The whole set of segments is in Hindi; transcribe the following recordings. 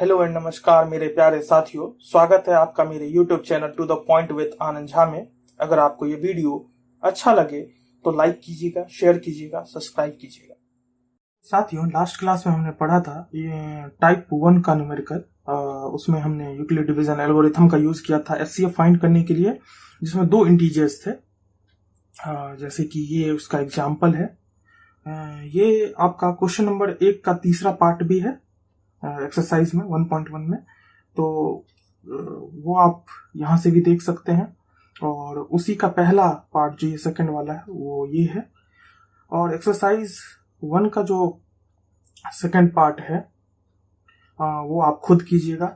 हेलो एंड नमस्कार मेरे प्यारे साथियों। स्वागत है आपका मेरे YouTube channel to the point with Anand Jha में। अगर आपको ये वीडियो अच्छा लगे तो लाइक कीजिएगा, शेयर कीजिएगा, सब्सक्राइब कीजिएगा। साथियों, लास्ट क्लास में हमने पढ़ा था ये टाइप 1 का न्यूमेरिकल। उसमें हमने यूक्लिड डिवीजन एल्गोरिथम का यूज किया था एचसीएफ फाइंड करने के लिए, जिसमें 2 इंटीजर्स थे। जैसे कि ये उसका एग्जाम्पल है। ये आपका क्वेश्चन नंबर 1 का तीसरा पार्ट भी है एक्सरसाइज में 1.1 में, तो वो आप यहाँ से भी देख सकते हैं। और उसी का पहला पार्ट जो ये सेकंड वाला है वो ये है। और एक्सरसाइज 1 का जो सेकंड पार्ट है वो आप खुद कीजिएगा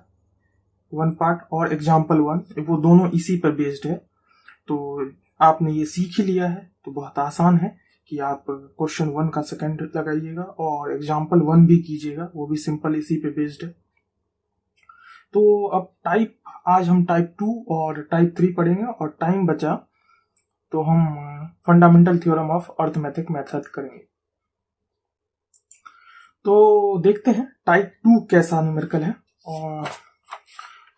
1 पार्ट, और एग्जाम्पल 1 वो दोनों इसी पर बेस्ड है। तो आपने ये सीख ही लिया है तो बहुत आसान है कि आप क्वेश्चन 1 का सेकंड लगाइएगा और एग्जाम्पल 1 भी कीजिएगा, वो भी सिंपल इसी पे बेस्ड है। तो अब आज हम टाइप 2 और टाइप 3 पढ़ेंगे, और टाइम बचा तो हम fundamental theorem of arithmetic method करेंगे। तो देखते हैं टाइप 2 कैसा न्यूमेरिकल है। और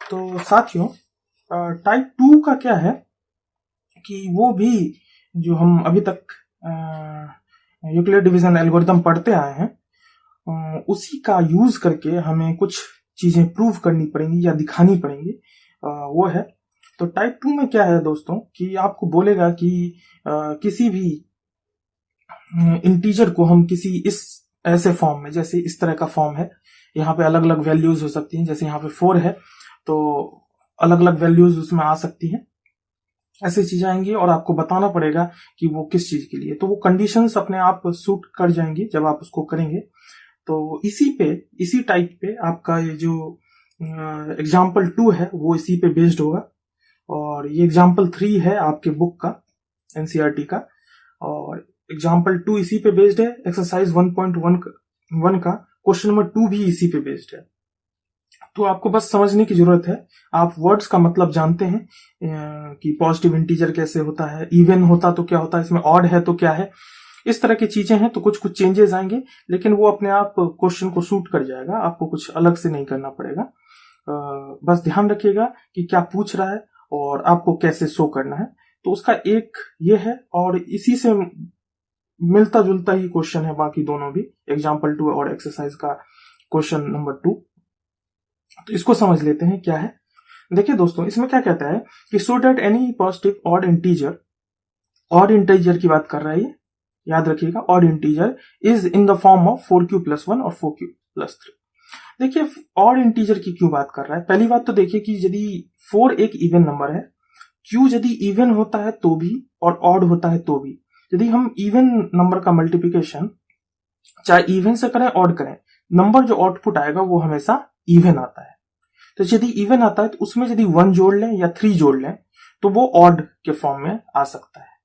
तो साथियों, टाइप 2 का क्या है कि वो भी जो हम अभी तक यूक्लिड डिवीजन एल्गोरिथम पढ़ते आए हैं उसी का यूज करके हमें कुछ चीजें प्रूव करनी पड़ेंगी या दिखानी पड़ेंगी। वो है तो टाइप 2 में क्या है दोस्तों कि आपको बोलेगा कि किसी भी इंटीजर को हम किसी इस ऐसे फॉर्म में, जैसे इस तरह का फॉर्म है, यहाँ पे अलग अलग वैल्यूज हो सकती हैं। जैसे यहाँ पे 4 है तो अलग अलग वैल्यूज उसमें आ सकती हैं, ऐसी चीजें आएंगी और आपको बताना पड़ेगा कि वो किस चीज के लिए। तो वो कंडीशंस अपने आप सूट कर जाएंगी जब आप उसको करेंगे। तो इसी टाइप पे आपका ये जो एग्जाम्पल 2 है वो इसी पे बेस्ड होगा, और ये एग्जाम्पल 3 है आपके बुक का, एनसीईआरटी का, और एग्जाम्पल 2 इसी पे बेस्ड है। एक्सरसाइज 1.1 का क्वेश्चन नंबर 2 भी इसी पे बेस्ड है। तो आपको बस समझने की जरूरत है, आप वर्ड्स का मतलब जानते हैं कि पॉजिटिव इंटीजर कैसे होता है, इवन होता तो क्या होता है, इसमें ऑड है तो क्या है, इस तरह की चीजें हैं। तो कुछ चेंजेस आएंगे, लेकिन वो अपने आप क्वेश्चन को सूट कर जाएगा, आपको कुछ अलग से नहीं करना पड़ेगा। बस ध्यान रखिएगा कि क्या पूछ रहा है और आपको कैसे शो करना है। तो उसका एक ये है, और इसी से मिलता जुलता ही क्वेश्चन है बाकी दोनों भी, एग्जाम्पल 2 और एक्सरसाइज का क्वेश्चन नंबर 2। तो इसको समझ लेते हैं क्या है। देखिए दोस्तों, इसमें क्या कहता है कि so that any positive odd integer की बात कर रहा है ये, याद रखिएगा, odd integer is in the form of 4q+1 और 4q+3। देखिए ऑड इंटीजर की क्यों बात कर रहा है। पहली बात तो देखिए कि यदि 4 एक इवन नंबर है, q यदि इवन होता है तो भी और ऑड होता है तो भी, यदि हम इवन नंबर का मल्टीप्लिकेशन चाहे इवन से करें ऑड करें, नंबर जो आउटपुट आएगा वो हमेशा इवन आता है। तो यदि इवन आता है तो उसमें यदि 1 जोड़ लें या 3 जोड़ लें तो वो ऑड के फॉर्म में आ सकता है।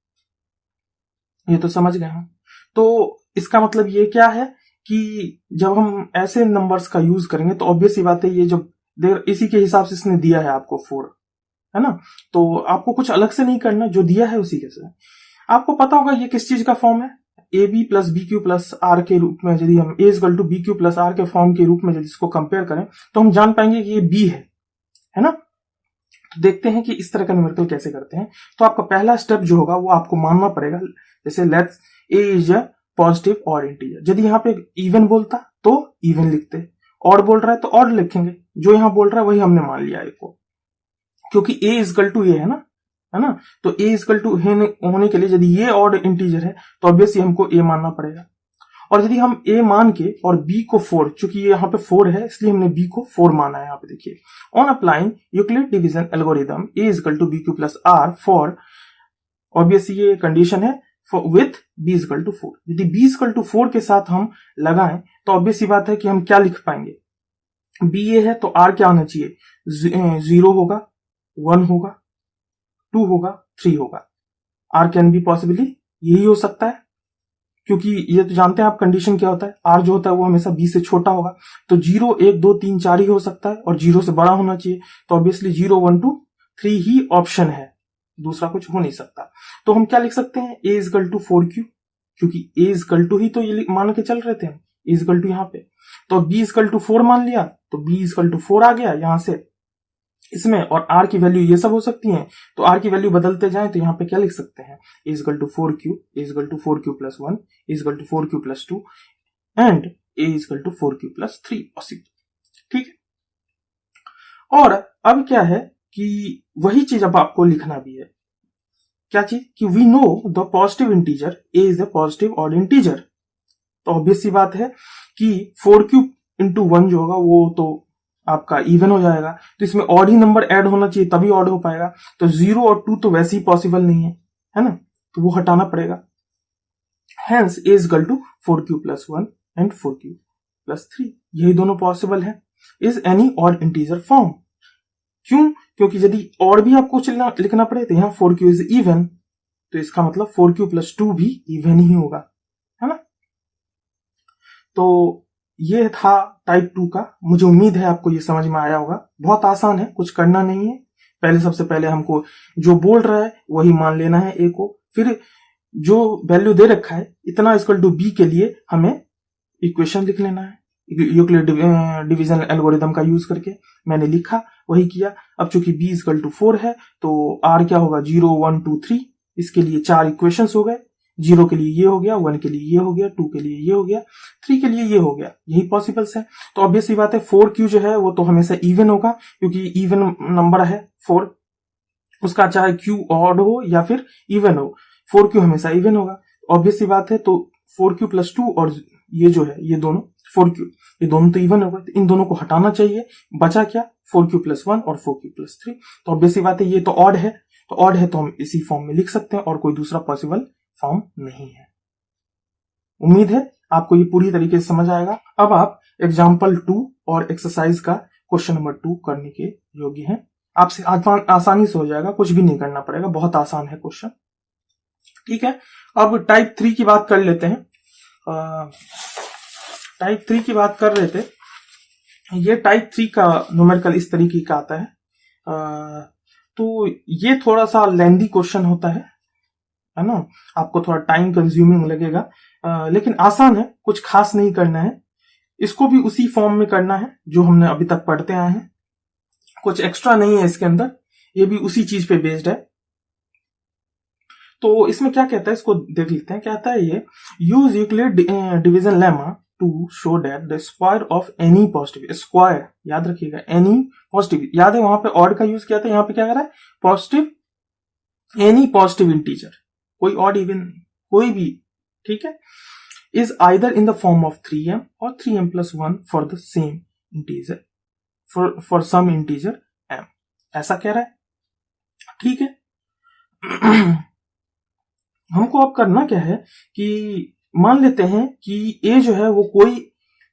ये तो समझ गए हम। तो इसका मतलब ये क्या है कि जब हम ऐसे नंबर्स का यूज करेंगे तो ऑब्वियस ही बात है, ये जो इसी के हिसाब से इसने दिया है आपको 4, है ना। तो आपको कुछ अलग से नहीं करना, जो दिया है उसी के से। आपको पता होगा ये किस चीज का फॉर्म है, A B plus B Q plus R के रूप में। यदि हम A equal to B Q plus R के फॉर्म के रूप में यदि इसको कंपेयर करें तो हम जान पाएंगे कि ये बी है ना। तो देखते हैं कि इस तरह का न्यूमेरिकल कैसे करते हैं। तो आपका पहला स्टेप जो होगा वो आपको मानना पड़ेगा, जैसे let's a is a positive odd integer. यदि यहाँ पे इवन बोलता तो इवन लिखते, ऑड बोल रहा है तो ऑड लिखेंगे, जो यहां बोल रहा है वही हमने मान लिया को, क्योंकि ए इक्वल टू ये है ना। तो ए इक्वल टू होने के लिए यदि ये ऑड इंटीजर है तो ऑब्वियसली हमको ए मानना पड़ेगा। और यदि हम ए मान के और बी को 4, चूंकि ये यहाँ पे 4 है इसलिए हमने बी को 4 माना है। यहाँ पे देखिए, on applying Euclid division algorithm A equal to B Q plus R for, obviously ये कंडीशन है, विथ बी इक्वल टू 4। यदि बी इक्वल टू 4 के साथ हम लगाएं तो ऑब्वियसली बात है कि हम क्या लिख पाएंगे, बी ए है तो आर क्या होना चाहिए, 0 होगा, 1 होगा, 2 होगा, 3 होगा। आर कैन बी पॉसिबली यही हो सकता है, क्योंकि ये तो जानते हैं आप कंडीशन क्या होता है, आर जो होता है वो हमेशा बी से छोटा होगा। तो 0 1 2 3 4 ही हो सकता है और 0 से बड़ा होना चाहिए। तो ऑब्वियसली 0 1 2 3 ही ऑप्शन है, दूसरा कुछ हो नहीं सकता। तो हम क्या लिख सकते हैं, ए इक्वल टू 4q, क्योंकि ए इक्वल टू ही तो ये मान के चल रहे थे हम, इजकल टू यहाँ पे, तो b इजकल टू 4 मान लिया, तो b इजकल टू 4 आ गया यहां से इसमें, और r की वैल्यू ये सब हो सकती है, तो r की वैल्यू बदलते जाए तो यहाँ पे क्या लिख सकते हैं, a equal to 4q, a equal to 4q plus 1, equal to 4q plus 2 and a equal to 4q plus 3 possible. ठीक है, और अब क्या है कि वही चीज अब आपको लिखना भी है, क्या चीज कि we know the positive integer a is a positive odd integer, तो ऑब्वियस सी बात है कि 4q इंटू 1 जो होगा वो तो आपका इवन हो जाएगा, तो इसमें ऑड ही नंबर ऐड होना चाहिए तभी ऑड हो पाएगा, तो 0 और 2 तो वैसे ही पॉसिबल नहीं है ना, तो वो हटाना पड़ेगा। Hence a equal to 4q plus 1 and 4q plus 3, यही दोनों पॉसिबल है। Is any odd integer form, क्यों, क्योंकि यदि और भी आपको लिखना पड़े तो यहाँ 4q इज इवन, तो इसका मतलब 4q प्लस 2 भी इवन ही होगा, है ना। तो ये था टाइप 2 का, मुझे उम्मीद है आपको ये समझ में आया होगा। बहुत आसान है, कुछ करना नहीं है, पहले सबसे पहले हमको जो बोल रहा है वही मान लेना है a को, फिर जो वैल्यू दे रखा है इतना इक्वल टू b के लिए हमें इक्वेशन लिख लेना है यूक्लिड डिवीजन एल्गोरिथम का यूज करके, मैंने लिखा वही किया। अब चूंकि b इक्वल टू 4 है तो r क्या होगा 0 1 2 3, इसके लिए 4 इक्वेशंस हो गए, 0 के लिए ये हो गया, 1 के लिए ये हो गया, 2 के लिए ये हो गया, 3 के लिए ये हो गया, यही पॉसिबल्स है। तो ऑब्वियस सी बात है 4q जो है वो तो हमेशा इवन होगा, क्योंकि इवन नंबर है 4, उसका चाहे q ऑड हो या फिर इवन हो, 4q हमेशा इवन होगा, ऑब्वियस सी बात है। तो 4q प्लस 2 और ये जो है ये दोनों 4q, ये दोनों तो इवन होगा, तो इन दोनों को हटाना चाहिए, बचा क्या 4q प्लस 1 और 4q प्लस 3, तो ऑब्वियस सी बात है ये तो ऑड है, तो ऑड है तो हम इसी फॉर्म में लिख सकते हैं और कोई दूसरा पॉसिबल फॉर्म नहीं है। उम्मीद है आपको ये पूरी तरीके से समझ आएगा। अब आप एग्जाम्पल 2 और एक्सरसाइज का क्वेश्चन नंबर 2 करने के योग्य हैं, आपसे आसानी से हो जाएगा, कुछ भी नहीं करना पड़ेगा, बहुत आसान है क्वेश्चन। ठीक है, अब टाइप 3 की बात कर लेते हैं। टाइप 3 की बात कर रहे थे, ये टाइप 3 का न्यूमेरिकल इस तरीके का आता है, तो ये थोड़ा सा लेंदी क्वेश्चन होता है ना, आपको थोड़ा टाइम कंज्यूमिंग लगेगा, लेकिन आसान है, कुछ खास नहीं करना है, इसको भी उसी फॉर्म में करना है जो हमने अभी तक पढ़ते आए हैं, कुछ एक्स्ट्रा नहीं है इसके अंदर, ये भी उसी चीज पे बेस्ड है। तो इसमें क्या कहता है, इसको देख लेते हैं। कहता है ये, use Euclid division lemma to show that the square of any positive, square याद रखिएगा, एनी पॉजिटिव, याद है वहां पे ऑड का यूज किया था, यहाँ पे क्या कर रहा है पॉजिटिव, एनी पॉजिटिव इंटीजर, कोई ऑड इवन कोई भी, ठीक है, is either in the form of 3m और 3m plus 1 for the same integer, for some integer m, ऐसा कह रहा है। ठीक है, हमको अब करना क्या है कि मान लेते हैं कि a जो है वो कोई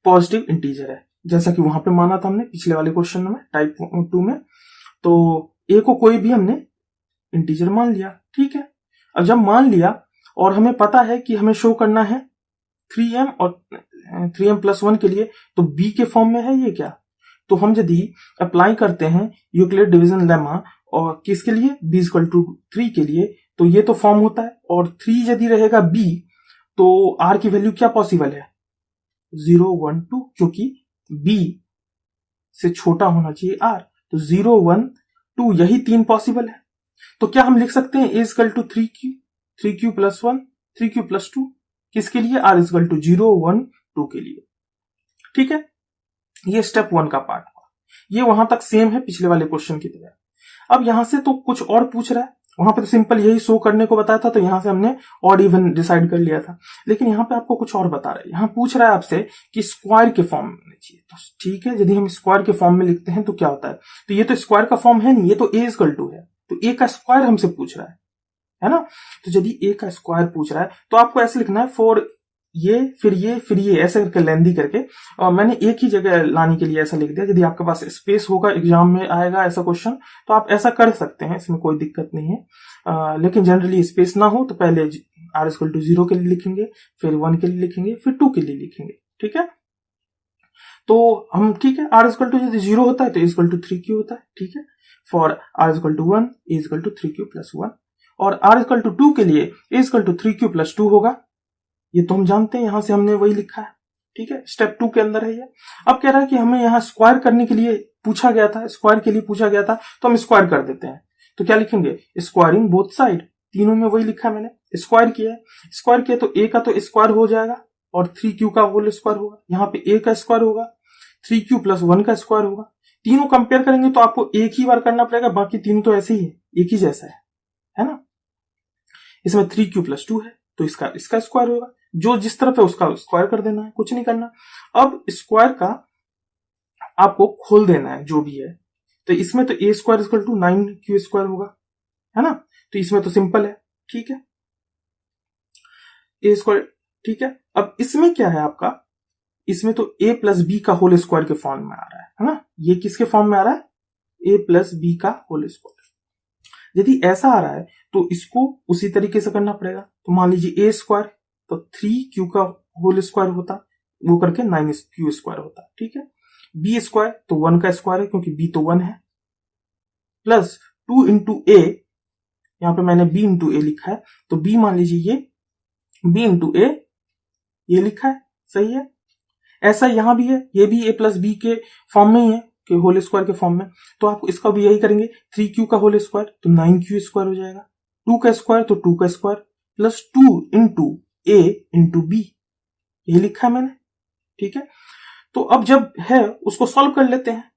पॉजिटिव इंटीजर है, जैसा कि वहां पे माना था हमने पिछले वाले क्वेश्चन में टाइप 2 में, तो a को कोई भी हमने इंटीजर मान लिया। ठीक है, अब जब मान लिया और हमें पता है कि हमें शो करना है 3m और 3m प्लस 1 के लिए, तो b के फॉर्म में है ये क्या, तो हम यदि अप्लाई करते हैं यूक्लिड डिवीजन लेमा और किसके लिए b इक्वल टू 3 के लिए, तो ये तो फॉर्म होता है, और 3 यदि रहेगा b तो r की वैल्यू क्या पॉसिबल है 0 1 2, क्योंकि b से छोटा होना चाहिए r, तो 0 1 2 यही 3 पॉसिबल है। तो क्या हम लिख सकते हैं a equal to 3q plus 1 3q plus 2, किसके लिए r इक्वल टू 0 1 2 के लिए। ठीक है, ये स्टेप 1 का पार्ट हुआ, ये वहां तक सेम है पिछले वाले क्वेश्चन की तरह। अब यहां से तो कुछ और पूछ रहा है, वहां पे तो सिंपल यही शो करने को बताया था, तो यहां से हमने ऑड इवन डिसाइड कर लिया था, लेकिन यहां पे आपको कुछ और बता रहा है, यहां पूछ रहा है आपसे कि स्क्वायर के फॉर्म में होना चाहिए। तो ठीक है, यदि हम स्क्वायर के फॉर्म में लिखते हैं तो क्या होता है, तो ये तो स्क्वायर का फॉर्म है नहीं, ये तो a इक्वल टू है, तो a का स्क्वायर हमसे पूछ रहा है ना। तो यदि a का स्क्वायर पूछ रहा है तो आपको ऐसे लिखना है फॉर ये फिर ये फिर ये, ऐसे करके लेंदी करके, और मैंने एक ही जगह लाने के लिए ऐसा लिख दिया। यदि आपके पास स्पेस होगा, एग्जाम में आएगा ऐसा क्वेश्चन, तो आप ऐसा कर सकते हैं, इसमें कोई दिक्कत नहीं है, लेकिन जनरली स्पेस ना हो तो पहले r इक्वल टू 0 के लिए लिखेंगे, फिर 1 के लिए लिखेंगे, फिर 2 के लिए लिखेंगे। ठीक है, तो हम ठीक है, r इक्वल टू यदि 0 होता है तो इक्वल टू 3q होता है। ठीक है, for r equal to 1 equal to 3q plus 1, और r इक्वल टू 2 के लिए इक्वल टू 3q प्लस 2 होगा, ये तो हम जानते हैं, यहां से हमने वही लिखा है। ठीक है, स्टेप 2 के अंदर है ये। अब कह रहा है कि हमें यहाँ स्क्वायर करने के लिए पूछा गया था, स्क्वायर के लिए पूछा गया था, तो हम स्क्वायर कर देते हैं। तो क्या लिखेंगे, स्क्वायरिंग बोथ साइड, तीनों में वही लिखा है मैंने, स्क्वायर किया है। स्क्वायर किया तो ए का तो स्क्वायर हो जाएगा और 3q का होल स्क्वायर होगा, यहाँ पे ए का स्क्वायर होगा, 3q प्लस 1 का स्क्वायर होगा। तीनों कंपेयर करेंगे तो आपको एक ही बार करना पड़ेगा, बाकी तीनों तो ऐसे ही है, एक ही जैसा है ना। इसमें 3q प्लस 2 है तो इसका स्क्वायर होगा, जो जिस तरफ है उसका स्क्वायर कर देना है, कुछ नहीं करना। अब स्क्वायर का आपको खोल देना है जो भी है, तो इसमें तो A square equal to 9q square होगा, है ना। तो इसमें तो सिंपल है, ठीक है, ए स्क्वायर, ठीक है। अब इसमें क्या है आपका, इसमें तो a प्लस बी का होल स्क्वायर के फॉर्म में आ रहा है ना। ये किसके फॉर्म में आ रहा है, a प्लस बी का होल स्क्वायर। यदि ऐसा आ रहा है तो इसको उसी तरीके से करना पड़ेगा। तो मान लीजिए a स्क्वायर तो 3q का होल स्क्वायर होता, वो करके 9q स्क्वायर होता, ठीक है। b स्क्वायर तो 1 का स्क्वायर है क्योंकि b तो 1 है, प्लस 2 इंटू ए, यहां पे मैंने b इंटू ए लिखा है, तो b मान लीजिए ये b इंटू ए ये लिखा है, सही है। ऐसा यहां भी है, ये भी a प्लस बी के फॉर्म में ही है, कि होल स्क्वायर के फॉर्म में। तो आप इसका भी यही करेंगे, 3q का होल स्क्वायर तो 9q स्क्वायर हो जाएगा, 2 का स्क्वायर तो 2 का स्क्वायर, प्लस 2 इंटू ए इंटू बी, ये लिखा है मैंने, ठीक है। तो अब जब है उसको सॉल्व कर लेते हैं।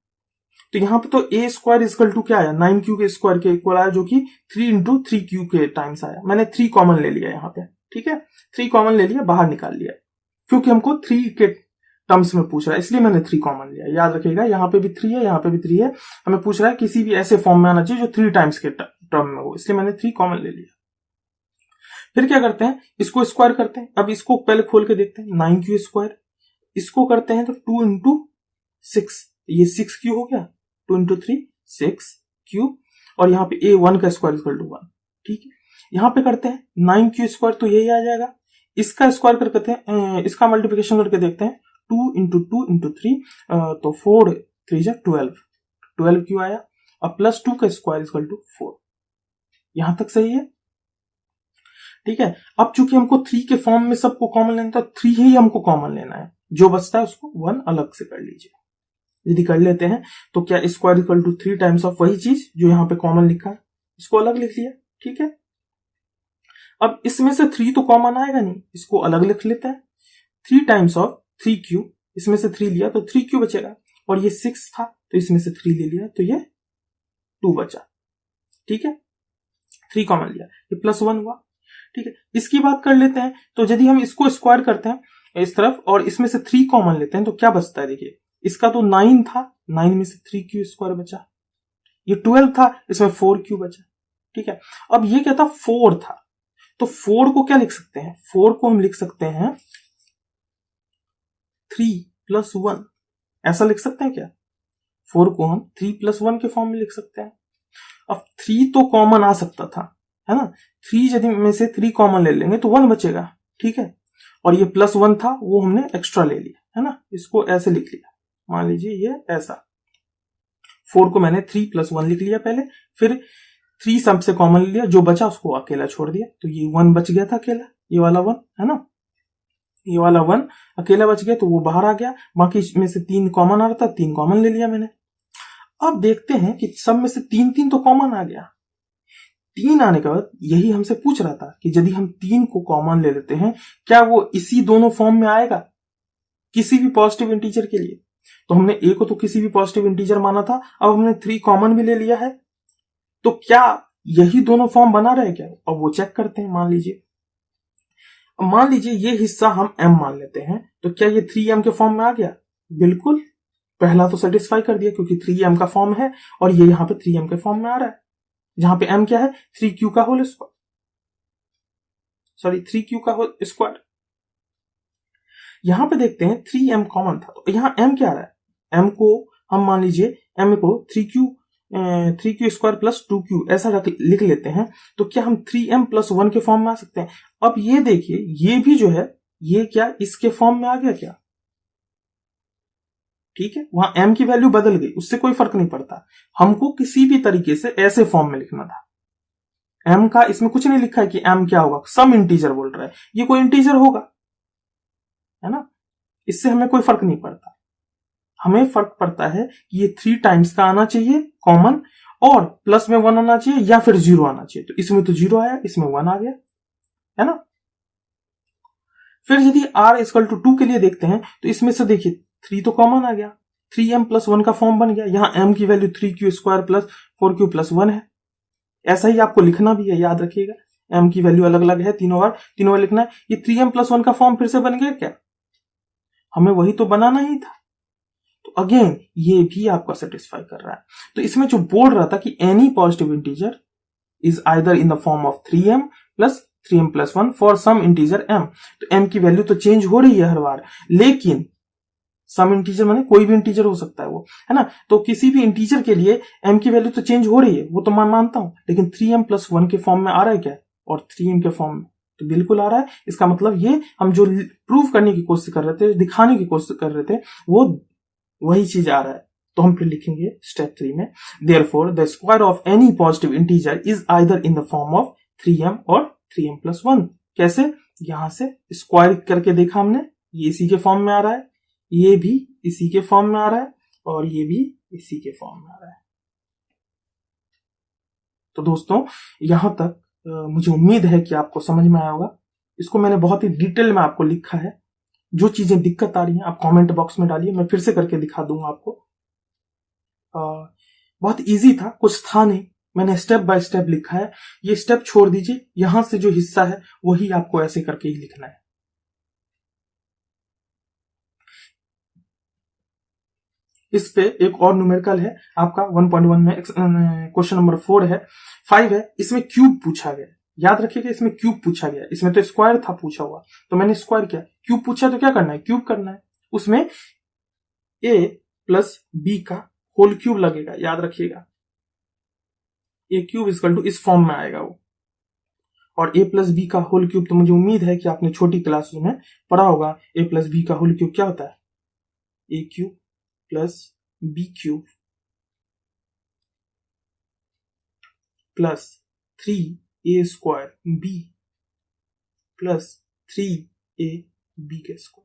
तो यहां पे तो ए स्क्वायर इक्वल टू क्या आया, 9q के स्क्वायर के इक्वल आया, जो कि 3 इंटू 3q के टाइम्स आया। मैंने 3 कॉमन ले लिया यहाँ पे, ठीक है, 3 कॉमन ले लिया, बाहर निकाल लिया, क्योंकि हमको 3 के टर्म्स में पूछ रहा है, इसलिए मैंने 3 कॉमन लिया। याद रखिएगा, यहाँ पे भी 3 है, यहाँ पे भी 3 है, हमें पूछ रहा है किसी भी ऐसे फॉर्म में आना चाहिए जो 3 टाइम्स के टर्म में हो, इसलिए मैंने 3 कॉमन ले लिया। फिर क्या करते हैं, इसको स्क्वायर करते हैं। अब इसको पहले खोल के देखते हैं, 9q स्क्वायर, इसको करते हैं तो 2 इंटू 6, ये 6q हो गया, 2 इंटू 3 6q, और यहाँ पे a 1 का स्क्वायर इक्वल टू 1, ठीक है। यहाँ पे करते हैं 9q स्क्वायर, तो यही आ जाएगा। इसका स्क्वायर करते हैं, इसका मल्टीप्लिकेशन करके देखते हैं, 2 इंटू 2 इंटू 3, तो 4 3 12q आया, अब प्लस 2 का स्क्वायर इक्वल टू 4, यहां तक सही है, ठीक है। अब चूंकि हमको 3 के फॉर्म में सबको कॉमन लेना था, 3 ही हमको कॉमन लेना है, जो बचता है उसको 1 अलग से कर लीजिए। यदि कर लेते हैं तो क्या square equal to 3 times of वही चीज जो यहाँ पे कॉमन लिखा है, इसको अलग लिख लिया, ठीक है। अब इसमें से 3 तो कॉमन आएगा नहीं, इसको अलग लिख लेते हैं, 3 टाइम्स ऑफ 3q, इसमें से 3 लिया तो 3q बचेगा, और ये 6 था तो इसमें से 3 ले लिया तो ये 2 बचा, ठीक है। 3 कॉमन लिया, ये प्लस 1 हुआ, ठीक है। इसकी बात कर लेते हैं, तो यदि हम इसको स्क्वायर करते हैं इस तरफ और इसमें से 3 कॉमन लेते हैं तो क्या बचता है, देखिए इसका तो 9 था, 9 में से 3q स्क्वायर बचा, ये 12 था, इसमें 4q बचा, ठीक है। अब ये क्या था, 4 था, तो 4 को क्या लिख सकते हैं, 4 को हम लिख सकते हैं 3 प्लस 1, ऐसा लिख सकते हैं क्या, 4 को हम 3 प्लस 1 के फॉर्म में लिख सकते हैं। अब 3 तो कॉमन आ सकता था, है ना, 3 यदि में से 3 कॉमन ले लेंगे तो 1 बचेगा, ठीक है। और ये प्लस 1 था, वो हमने एक्स्ट्रा ले लिया, है ना, इसको ऐसे लिख लिया, मान लीजिए ये ऐसा, 4 को मैंने 3 प्लस 1 लिख लिया पहले, फिर 3 सबसे कॉमन ले लिया, जो बचा उसको अकेला छोड़ दिया, तो ये 1 बच गया था अकेला, ये वाला 1, है ना, ये वाला 1 अकेला बच गया तो वो बाहर आ गया, बाकी में से 3 कॉमन आ रहा था, 3 कॉमन ले लिया मैंने। अब देखते हैं कि सब में से 3 तो कॉमन आ गया, 3 आने के बाद यही हमसे पूछ रहा था कि यदि हम 3 को कॉमन ले लेते हैं, क्या वो इसी दोनों फॉर्म में आएगा किसी भी पॉजिटिव इंटीजर के लिए। तो हमने a को तो किसी भी पॉजिटिव इंटीजर माना था, अब हमने 3 कॉमन भी ले लिया है, तो क्या यही दोनों फॉर्म बना रहे क्या, अब वो चेक करते हैं। मान लीजिए ये हिस्सा हम m मान लेते हैं, तो क्या ये 3m के फॉर्म में आ गया, बिल्कुल, पहला तो सेटिस्फाई कर दिया क्योंकि 3m का फॉर्म है, और ये यहां पे 3m के फॉर्म में आ रहा है, जहां पे m क्या है, 3q का होल स्क्वायर, सॉरी 3q का होल स्क्वायर। यहां पे देखते हैं 3m कॉमन था, तो यहां m क्या आ रहा है, m को हम मान लीजिए m को 3q स्क्वायर प्लस 2q ऐसा लिख लेते हैं, तो क्या हम 3m प्लस 1 के फॉर्म में आ सकते हैं। अब ये देखिए, ये भी जो है ये क्या इसके फॉर्म में आ गया क्या, ठीक है, वहां m की वैल्यू बदल गई, उससे कोई फर्क नहीं पड़ता, हमको किसी भी तरीके से ऐसे फॉर्म में लिखना था। m का इसमें कुछ नहीं लिखा है कि m क्या होगा, सम इंटीजर बोल रहा है, ये कोई इंटीजर होगा, है ना, इससे हमें कोई फर्क नहीं पड़ता। हमें फर्क पड़ता है कि ये 3 टाइम्स का आना चाहिए कॉमन, और प्लस में 1 आना चाहिए या फिर 0 आना चाहिए। तो इसमें तो 0 आया, इसमें 1 आ गया, है ना। फिर यदि r इक्वल टू 2 के लिए देखते हैं तो इसमें से देखिए 3 तो कॉमन आ गया, 3m प्लस 1 का फॉर्म बन गया। यहां m की value 3q square plus 4q plus 1 है। ऐसा ही आपको लिखना भी है, याद रखिएगा, m की वैल्यू अलग अलग है, तीनों बार लिखना है। ये 3m प्लस 1 का फॉर्म फिर से बन गया क्या? हमें वही तो बनाना ही था। तो अगेन ये भी आपका सेटिस्फाई कर रहा है। तो इसमें जो बोल रहा था कि any positive integer is either in the form of 3m plus 1 for some integer m। तो m की वैल्यू तो चेंज हो रही है हर बार, लेकिन सम इंटीजर माने कोई भी इंटीजर हो सकता है वो, है ना। तो किसी भी इंटीजर के लिए m की वैल्यू तो चेंज हो रही है, वो तो मैं मानता हूं, लेकिन 3m प्लस 1 के फॉर्म में आ रहा है क्या? और 3m के फॉर्म में तो बिल्कुल आ रहा है। इसका मतलब ये हम जो प्रूव करने की कोशिश कर रहे थे, दिखाने की कोशिश कर रहे थे, वो वही चीज आ रहा है। तो हम फिर लिखेंगे स्टेप 3 में, therefore the square of any positive integer is either in the form of 3m और 3m प्लस 1। कैसे? यहां से स्क्वायर करके देखा हमने, ये इसी के फॉर्म में आ रहा है, ये भी इसी के फॉर्म में आ रहा है, और ये भी इसी के फॉर्म में आ रहा है। तो दोस्तों यहां तक मुझे उम्मीद है कि आपको समझ में आया होगा। इसको मैंने बहुत ही डिटेल में आपको लिखा है। जो चीजें दिक्कत आ रही हैं आप कमेंट बॉक्स में डालिए, मैं फिर से करके दिखा दूंगा आपको। बहुत इजी था, कुछ था नहीं, मैंने स्टेप बाय स्टेप लिखा है। ये स्टेप छोड़ दीजिए, यहां से जो हिस्सा है वही आपको ऐसे करके ही लिखना है। इस पे एक और न्यूमेरिकल है आपका 1.1 में, क्वेश्चन नंबर 5 है। इसमें क्यूब पूछा गया, याद रखिएगा, इसमें क्यूब पूछा गया। इसमें तो स्क्वायर था पूछा हुआ, तो मैंने स्क्वायर किया। क्यूब पूछा तो क्या करना है? क्यूब करना है। उसमें a प्लस b का होल क्यूब लगेगा, याद रखिएगा। a क्यूब इक्वल टू इस फॉर्म में आएगा वो, और a प्लस बी का होल क्यूब तो मुझे उम्मीद है कि आपने छोटी क्लासों में पढ़ा होगा। a प्लस बी का होल क्यूब क्या होता है? a cube plus b cube plus 3a square b plus 3ab के स्क्वायर।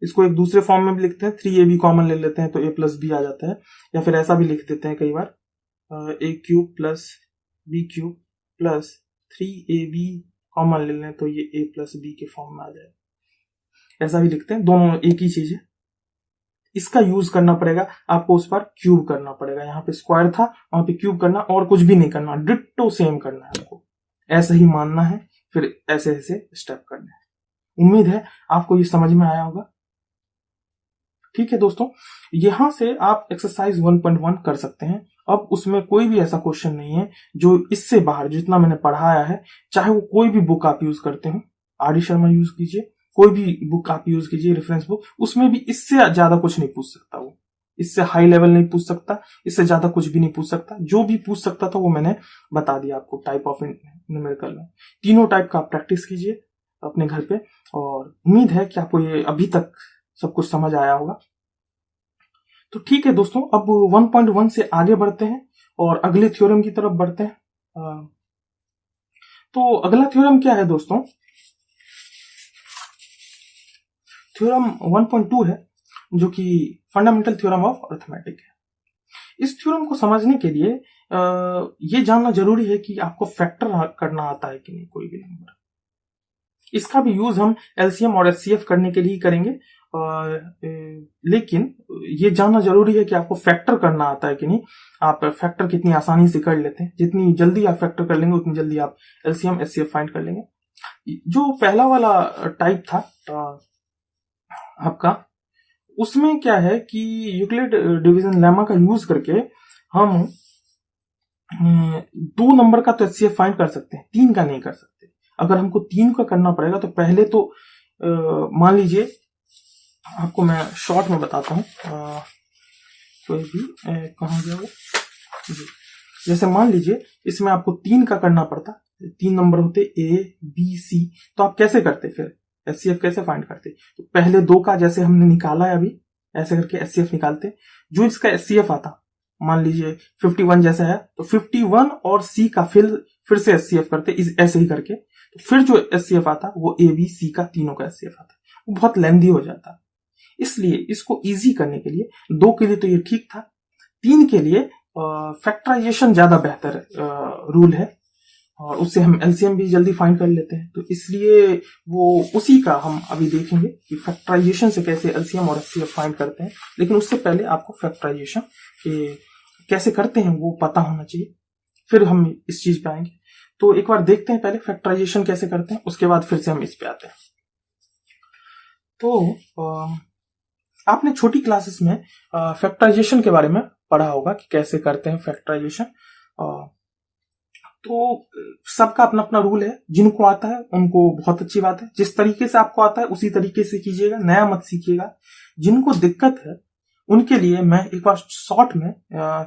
इसको एक दूसरे फॉर्म में भी लिखते हैं, 3ab कॉमन ले लेते हैं तो a प्लस बी आ जाता है, या फिर ऐसा भी लिख देते हैं कई बार, a cube plus b cube plus 3ab common ले लें तो ये a प्लस बी के फॉर्म में आ जाए। ऐसा भी लिखते हैं, दोनों एक ही चीज है। इसका यूज करना पड़ेगा आपको, उस पर क्यूब करना पड़ेगा। यहाँ पे स्क्वायर था, वहां पे क्यूब करना, और कुछ भी नहीं करना, डिट्टो सेम करना है आपको। ऐसे ही मानना है, फिर ऐसे ऐसे स्टेप करना है। उम्मीद है आपको ये समझ में आया होगा। ठीक है दोस्तों, यहां से आप एक्सरसाइज 1.1 कर सकते हैं। अब उसमें कोई भी ऐसा क्वेश्चन नहीं है जो इससे बाहर, जितना मैंने पढ़ाया है, चाहे वो कोई भी बुक आप यूज करते हो, आर.डी. शर्मा यूज कीजिए, कोई भी बुक आप यूज कीजिए, रेफरेंस बुक, उसमें भी इससे ज्यादा कुछ नहीं पूछ सकता वो, इससे हाई लेवल नहीं पूछ सकता, इससे ज्यादा कुछ भी नहीं पूछ सकता। जो भी पूछ सकता था वो मैंने बता दिया आपको टाइप ऑफ न्यूमेरिकल में। तीनों टाइप का आप प्रैक्टिस कीजिए अपने घर पे, और उम्मीद है कि आपको ये अभी तक सब कुछ समझ आया होगा। तो ठीक है दोस्तों, अब 1.1 से आगे बढ़ते हैं और अगले थ्योरम की तरफ बढ़ते हैं। तो अगला थ्योरम क्या है दोस्तों? थ्योरम 1.2 है, जो कि फंडामेंटल थ्योरम ऑफ अरिथमेटिक है। इस थ्योरम को समझने के लिए ये जानना जरूरी है कि आपको फैक्टर करना आता है कि नहीं कोई भी नंबर। इसका भी यूज हम एलसीएम और एचसीएफ करने के लिए करेंगे, लेकिन ये जानना जरूरी है कि आपको फैक्टर करना आता है कि नहीं। आप फैक्टर कितनी आसानी से कर लेते हैं, जितनी जल्दी आप फैक्टर कर लेंगे उतनी जल्दी आप एलसीएम एचसीएफ फाइंड कर लेंगे। जो पहला वाला टाइप था आपका, उसमें क्या है कि यूक्लिड डिवीजन लेमा का यूज करके हम 2 नंबर का तो एचसीएफ फाइंड कर सकते हैं, 3 का नहीं कर सकते। अगर हमको 3 का करना पड़ेगा तो पहले तो मान लीजिए, आपको मैं शॉर्ट में बताता हूं, कोई भी कहाँ गया वो जी। जैसे मान लीजिए इसमें आपको 3 का करना पड़ता, 3 नंबर होते A B C, तो आप कैसे करते, फिर एचसीएफ कैसे फाइंड करते? तो पहले 2 का जैसे हमने निकाला है अभी, ऐसे करके एचसीएफ निकालते। जो इसका एचसीएफ आता, मान लीजिए 51 जैसा है, तो 51 और C का फिर से एचसीएफ करते, ऐसे ही करके। तो फिर जो एचसीएफ आता वो A B C का तीनों का एचसीएफ आता, वो बहुत लेंथी हो जाता। इसलिए इसको इजी करने के लिए 2 के लिए तो ये ठीक था, 3 के लिए फैक्टराइजेशन ज्यादा बेहतर रूल है और उससे हम एलसीएम भी जल्दी फाइंड कर लेते हैं। तो इसलिए वो उसी का हम अभी देखेंगे कि फैक्टराइजेशन से कैसे एलसीएम और एचसीएफ फाइंड करते हैं। लेकिन उससे पहले आपको फैक्टराइजेशन के कैसे करते हैं वो पता होना चाहिए, फिर हम इस चीज पे आएंगे। तो एक बार देखते हैं पहले फैक्टराइजेशन कैसे करते हैं, उसके बाद फिर से हम इस पे आते हैं। तो आपने छोटी क्लासेस में फैक्टराइजेशन के बारे में पढ़ा होगा कि कैसे करते हैं फैक्टराइजेशन। तो सबका अपना अपना रूल है, जिनको आता है उनको बहुत अच्छी बात है, जिस तरीके से आपको आता है उसी तरीके से कीजिएगा, नया मत सीखिएगा। जिनको दिक्कत है उनके लिए मैं एक बार शॉर्ट में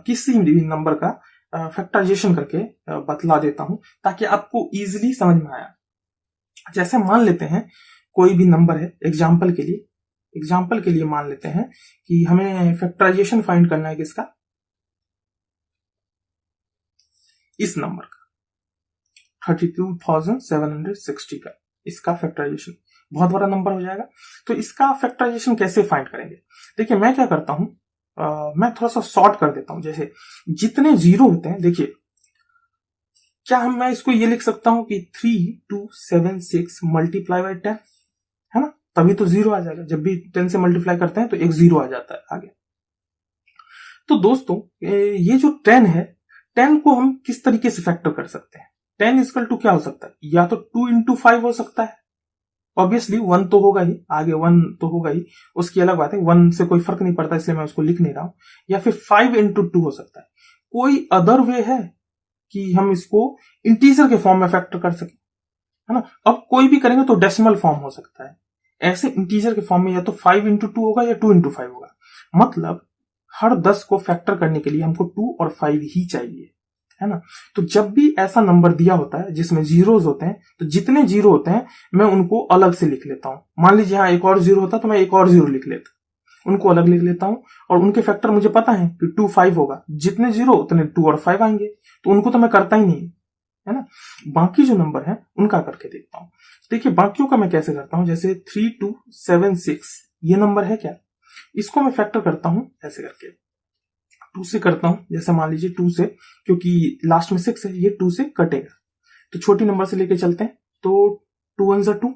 किसी भी नंबर का फैक्टराइजेशन करके बतला देता हूं ताकि आपको इजीली समझ में आया। जैसे मान लेते हैं कोई भी नंबर है, एग्जाम्पल के लिए मान लेते हैं कि हमें फैक्टराइजेशन फाइंड करना है किसका, इस नंबर का 32,760 का, इसका फैक्टराइजेशन बहुत बड़ा नंबर हो जाएगा। तो इसका फैक्टराइजेशन कैसे फाइंड करेंगे, देखिए मैं क्या करता हूं, मैं थोड़ा सा शॉर्ट कर देता हूं। जैसे जितने जीरो होते हैं, देखिए क्या मैं इसको ये लिख सकता हूं कि 3276 मल्टीप्लाई बाई 10, है ना, तभी तो जीरो आ जाएगा। जब भी 10 से मल्टीप्लाई करते हैं तो एक जीरो आ जाता है आगे। तो दोस्तों ये जो 10 है, 10 को हम किस तरीके से फैक्टर कर सकते हैं। 10 इक्वल टू क्या हो सकता है, या तो 2 इंटू 5 हो सकता है, ऑब्वियसली 1 तो होगा ही, आगे 1 तो होगा ही, उसकी अलग बात है, 1 से कोई फर्क नहीं पड़ता इसलिए मैं उसको लिख नहीं रहा हूं। या फिर 5 इंटू 2 हो सकता है। कोई अदर वे है कि हम इसको इंटीजर के फॉर्म में फैक्टर कर सके, है ना। अब कोई भी करेंगे तो डेसिमल फॉर्म हो सकता है, ऐसे इंटीजर के फॉर्म में या तो 5 इंटू 2 होगा या 2 इंटू 5 होगा। मतलब हर 10 को फैक्टर करने के लिए हमको 2 और 5 ही चाहिए, है ना। तो जब भी ऐसा नंबर दिया होता है जिसमें जीरोज होते हैं, तो जितने जीरो होते हैं मैं उनको अलग से लिख लेता हूं। मान लीजिए यहाँ एक और जीरो होता तो मैं एक और जीरो लिख लेता, उनको अलग लिख लेता हूं। और उनके फैक्टर मुझे पता है कि 2 5 होगा, जितने जीरो उतने 2 और 5 आएंगे, तो उनको तो मैं करता ही नहीं, है ना। बाकी जो नंबर है उनका करके देखता हूं। देखिए बाकियों का मैं कैसे करता हूं, जैसे 3276 ये नंबर है क्या, इसको मैं फैक्टर करता हूं ऐसे करके, 2 से करता हूं। जैसे मान लीजिए 2 से, क्योंकि लास्ट में 6 है, ये 2 से कटेगा, तो छोटी नंबर से लेके चलते हैं। तो 2 1 2,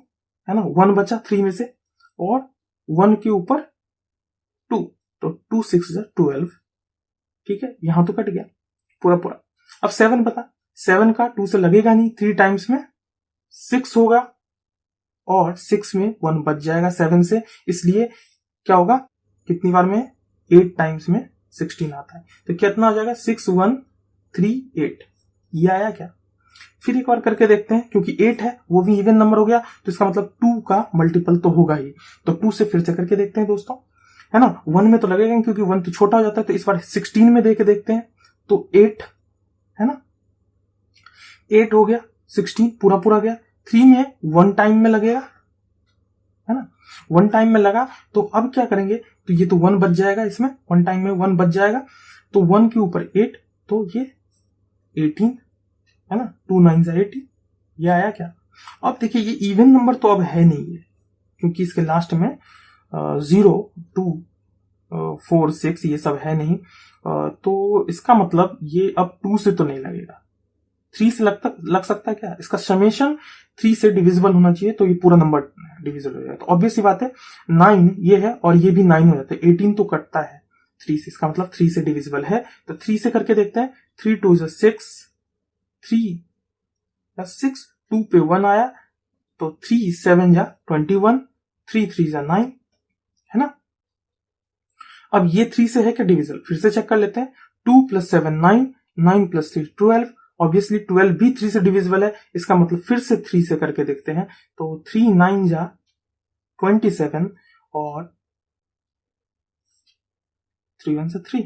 है ना, 1 बचा 3 में से, और 1 के ऊपर 2, तो 2 6 12, ठीक है, यहां तो कट गया पूरा पूरा। अब 7 बता, 7 का 2 से लगेगा नहीं, 3 टाइम्स में 6 होगा, और 6 में 1 बच जाएगा 7 से, इसलिए क्या होगा, कितनी बार में, 8 टाइम्स में 16 आता है। तो कितना आ जाएगा, 6 1 3 8, ये आया क्या। फिर एक बार करके देखते हैं, क्योंकि 8 है वो भी इवन नंबर हो गया, तो इसका मतलब 2 का मल्टीपल तो होगा ही। तो 2 से फिर से करके देखते हैं दोस्तों, है ना। 1 में तो लगेगा क्योंकि 1 तो छोटा हो जाता है, तो इस बार 16 में देके देखते हैं, तो 8, है ना, 8 हो गया, 16 पूरा पूरा गया। 3 में 1 टाइम में लगेगा, है ना, 1 टाइम में लगा, तो अब क्या करेंगे, तो ये तो 1 बच जाएगा, इसमें 1 टाइम में 1 बच जाएगा, तो 1 के ऊपर 8, तो ये 18, है ना, 2 9 18, ये आया क्या। अब देखिए ये इवन नंबर तो अब है नहीं है, क्योंकि इसके लास्ट में 0 2 4 6 ये सब है नहीं, तो इसका मतलब ये अब 2 से तो नहीं लगेगा, 3 से लग सकता है क्या, इसका समेशन 3 से डिविजिबल होना चाहिए, तो ये पूरा नंबर डिविजिबल हो जाएगा। तो ऑब्वियस सी बात है, 9 ये है और ये भी 9 हो जाता है, 18 तो कटता है 3 से, इसका मतलब 3 से डिविजिबल है। तो 3 से करके देखते हैं, 3 2 6, 3 6, 2 पे 1 आया, तो 3 7 21, 3 3 9, है ना। अब ये 3 से है क्या डिविजिबल, फिर से चेक कर लेते हैं, 2 + 7 9, 9 + 3 12, ऑब्वियसली 12 भी 3 से डिविजिबल है, इसका मतलब फिर से 3 से करके देखते हैं, तो 3 9 27, और 3 1 3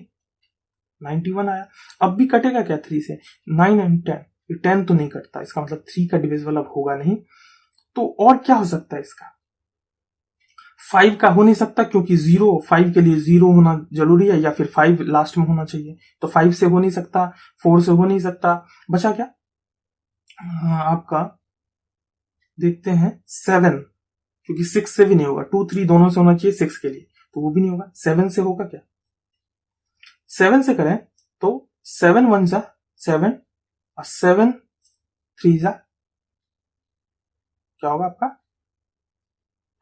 91 आया। अब भी कटेगा क्या 3 से, 9 and 10, 10 तो नहीं कटता, इसका मतलब 3 का डिविजिबल अब होगा नहीं। तो और क्या हो सकता है इसका, 5 का हो नहीं सकता, क्योंकि 5 के लिए 0 होना जरूरी है, या फिर 5 लास्ट में होना चाहिए, तो 5 से हो नहीं सकता, 4 से हो नहीं सकता। बचा क्या, आपका देखते हैं 7, क्योंकि 6 से भी नहीं होगा, 2 3 दोनों से होना चाहिए 6 के लिए, तो वो भी नहीं होगा। 7 से होगा क्या? 7 से करें तो 7 1 जा 7 और 7 3 जा क्या होगा आपका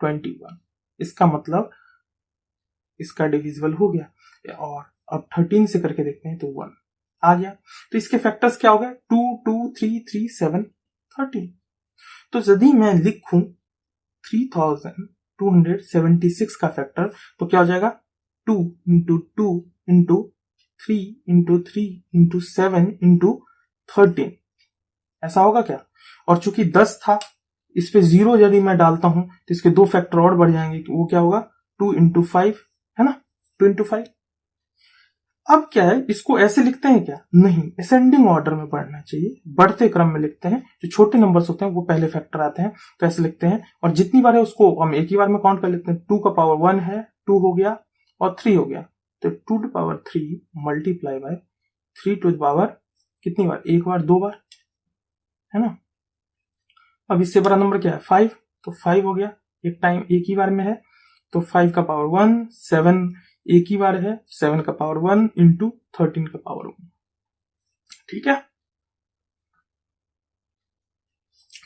21। इसका मतलब इसका डिविजिबल हो गया। और अब 13 से करके देखते हैं तो 1 आ गया। तो इसके फैक्टर्स क्या हो गए 2 2 3 3 7 13। तो यदि मैं लिखूं 3276 का फैक्टर तो क्या हो जाएगा 2 into 2 into 3 into 3 into 7 into 13 ऐसा होगा क्या। और चूंकि 10 था इस पे 0 यदि मैं डालता हूं तो इसके दो फैक्टर और बढ़ जाएंगे। वो क्या होगा 2 इंटू 5 है ना 2 इंटू 5। अब क्या है इसको ऐसे लिखते हैं क्या? नहीं, असेंडिंग ऑर्डर में बढ़ना चाहिए, बढ़ते क्रम में लिखते हैं। जो छोटे नंबर्स होते हैं वो पहले फैक्टर आते हैं तो ऐसे लिखते हैं। और जितनी बार है उसको हम एक ही बार में काउंट कर लेते हैं। 2 का पावर 1 है 2 हो गया और 3 हो गया तो 2 to power 3 multiply by 3 to power कितनी बार? एक बार दो बार है ना। अब इससे बड़ा नंबर क्या है 5 तो 5 हो गया एक टाइम एक ही बार में है तो 5 का पावर 1 7 एक ही बार है 7 का पावर 1 इंटू 13 का पावर 1। ठीक है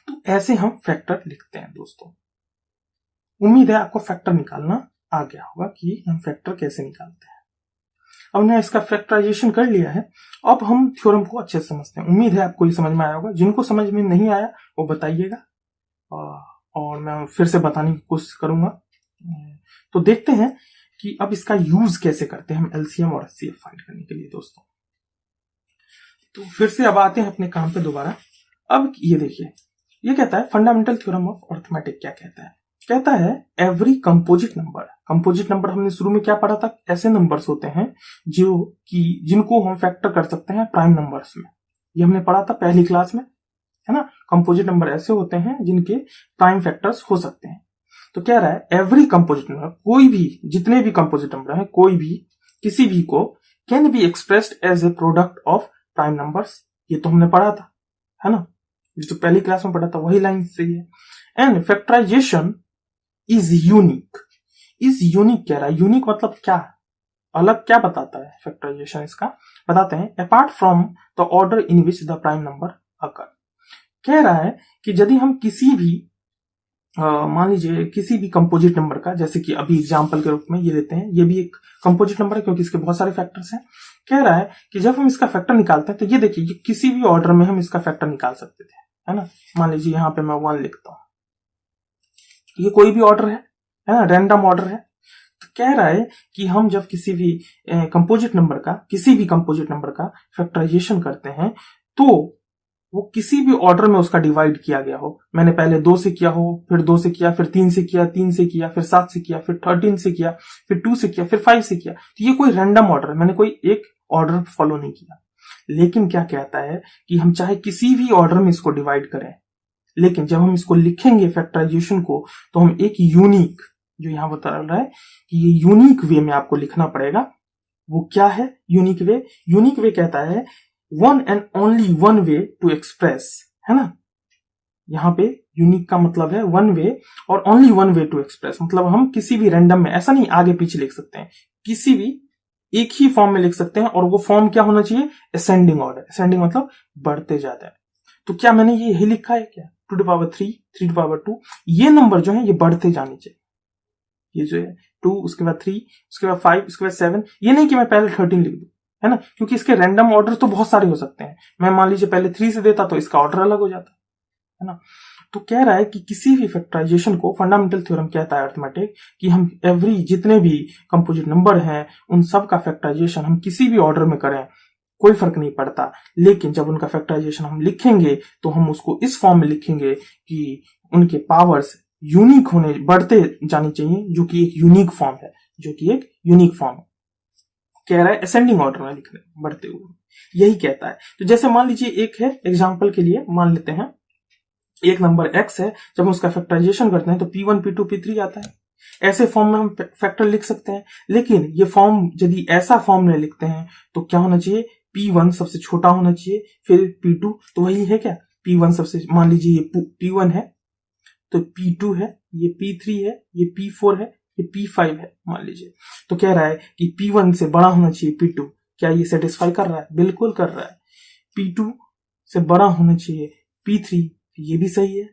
तो ऐसे हम फैक्टर लिखते हैं दोस्तों। उम्मीद है आपको फैक्टर निकालना आ गया होगा कि हम फैक्टर कैसे निकालते हैं। अब हमने इसका फैक्टराइजेशन कर लिया है। अब हम थ्योरम को अच्छे से समझते हैं। उम्मीद है आपको ये समझ में आया होगा। जिनको समझ में नहीं आया वो बताइएगा और मैं फिर से बताने की कोशिश करूंगा। तो देखते हैं कि अब इसका यूज कैसे करते हैं हम एलसीएम और एचसीएफ फाइंड करने के लिए दोस्तों। तो फिर से अब आते हैं अपने काम पे दोबारा। अब ये देखिए ये कहता है फंडामेंटल थ्योरम ऑफ अरिथमेटिक क्या कहता है। कहता है एवरी कंपोजिट नंबर हमने शुरू में क्या पढ़ा था? ऐसे नंबर्स होते हैं जो कि जिनको हम फैक्टर कर सकते हैं प्राइम नंबर्स में। ये हमने पढ़ा था पहली क्लास में है ना। कंपोजिट नंबर ऐसे होते हैं जिनके प्राइम फैक्टर्स हो सकते हैं। तो कह रहा है एवरी कंपोजिट नंबर कोई भी जितने भी कंपोजिट नंबर है कोई भी किसी भी को can be expressed as a product of prime numbers. ये तो हमने पढ़ा था है ना। ये तो पहली क्लास में पढ़ा था वही लाइन सही है। एंड फैक्टराइजेशन इज यूनिक कह रहा है। यूनिक मतलब क्या? अलग क्या बताता है फैक्टराइजेशन इसका? बताते हैं apart from the order in which the prime number occur. कह रहा है कि यदि हम किसी भी मान लीजिए किसी भी कंपोजिट नंबर का, जैसे कि अभी एग्जांपल के रूप में ये लेते हैं, ये भी एक कंपोजिट नंबर है क्योंकि इसके बहुत सारे फैक्टर्स हैं। कह रहा है कि जब हम इसका फैक्टर निकालते हैं तो ये देखिए ये किसी भी ऑर्डर में हम इसका फैक्टर निकाल सकते थे है ना। मान लीजिए यहां पे मैं 1 लिखता हूं, ये कोई भी ऑर्डर है ना, रैंडम ऑर्डर है। तो कह रहा है कि हम जब किसी भी कंपोजिट नंबर का फैक्टराइजेशन करते हैं तो वो किसी भी ऑर्डर में उसका डिवाइड किया गया हो। मैंने पहले 2 से किया हो, फिर 2 से किया, फिर 3 से किया, 3 से किया, फिर 7 से किया, फिर 13 से किया, फिर 2 से किया, फिर 5 से किया। तो ये कोई रैंडम ऑर्डर है, मैंने कोई एक ऑर्डर फॉलो नहीं किया। लेकिन क्या कहता है कि हम चाहे किसी भी ऑर्डर में इसको डिवाइड करें, लेकिन जब हम इसको लिखेंगे फैक्टराइजेशन को तो हम एक यूनिक, जो यहां बता रहा है कि ये यूनिक वे में आपको लिखना पड़ेगा। वो क्या है यूनिक वे? यूनिक वे कहता है one and only one way to express, है ना। यहां पे यूनिक का मतलब है वन वे और only one way to express, मतलब हम किसी भी रैंडम में, ऐसा नहीं आगे पीछे लिख सकते हैं, किसी भी एक ही फॉर्म में लिख सकते हैं। और वो फॉर्म क्या होना चाहिए? Ascending order. असेंडिंग मतलब बढ़ते जाता है। तो क्या मैंने ये यही लिखा है क्या? 2 टू पावर 3, 3 टू पावर 2, ये नंबर जो है ये बढ़ते जाने चाहिए। ये जो है 2, उसके बाद 3, उसके बाद 5, उसके बाद 7। ये नहीं कि मैं पहले 13 लिख दूं, है ना, क्योंकि इसके रैंडम ऑर्डर तो बहुत सारे हो सकते हैं। मैं मान लीजिए पहले 3 से देता तो इसका ऑर्डर अलग हो जाता, है ना। तो कह रहा है कि किसी भी फैक्टराइजेशन को फंडामेंटल थ्योरम कहता है अरिथमेटिक कि हम एवरी जितने भी कंपोजिट नंबर हैं उन सब का फैक्टराइजेशन हम किसी भी ऑर्डर में करें कोई फर्क नहीं पड़ता। लेकिन जब उनका फैक्टराइजेशन हम लिखेंगे तो हम उसको इस फॉर्म में लिखेंगे कि उनके पावर्स यूनिक होने, बढ़ते जानी चाहिए, जो कि एक यूनिक फॉर्म है, कह रहा है असेंडिंग ऑर्डर में लिखने, बढ़ते हुए, यही कहता है। तो जैसे मान लीजिए एक है, एग्जांपल के लिए मान लेते हैं एक नंबर x है, जब हम उसका फैक्टराइजेशन करते हैं तो p1 p2 p3 आता है। ऐसे फॉर्म में हम फैक्टर लिख सकते हैं। लेकिन ये फॉर्म यदि ऐसा फॉर्म में लिखते हैं तो क्या होना चाहिए? p1 सबसे छोटा होना चाहिए, फिर p2, तो वही है क्या, p1 सबसे, मान लीजिए ये p1 है तो p2 है, ये p3 है, ये p4 है, ये P5 है मान लीजिए, तो कह रहा है कि P1 से बड़ा होना चाहिए P2। क्या ये सेटिस्फाई कर रहा है? बिल्कुल कर रहा है। P2 से बड़ा होना चाहिए P3, ये भी सही है।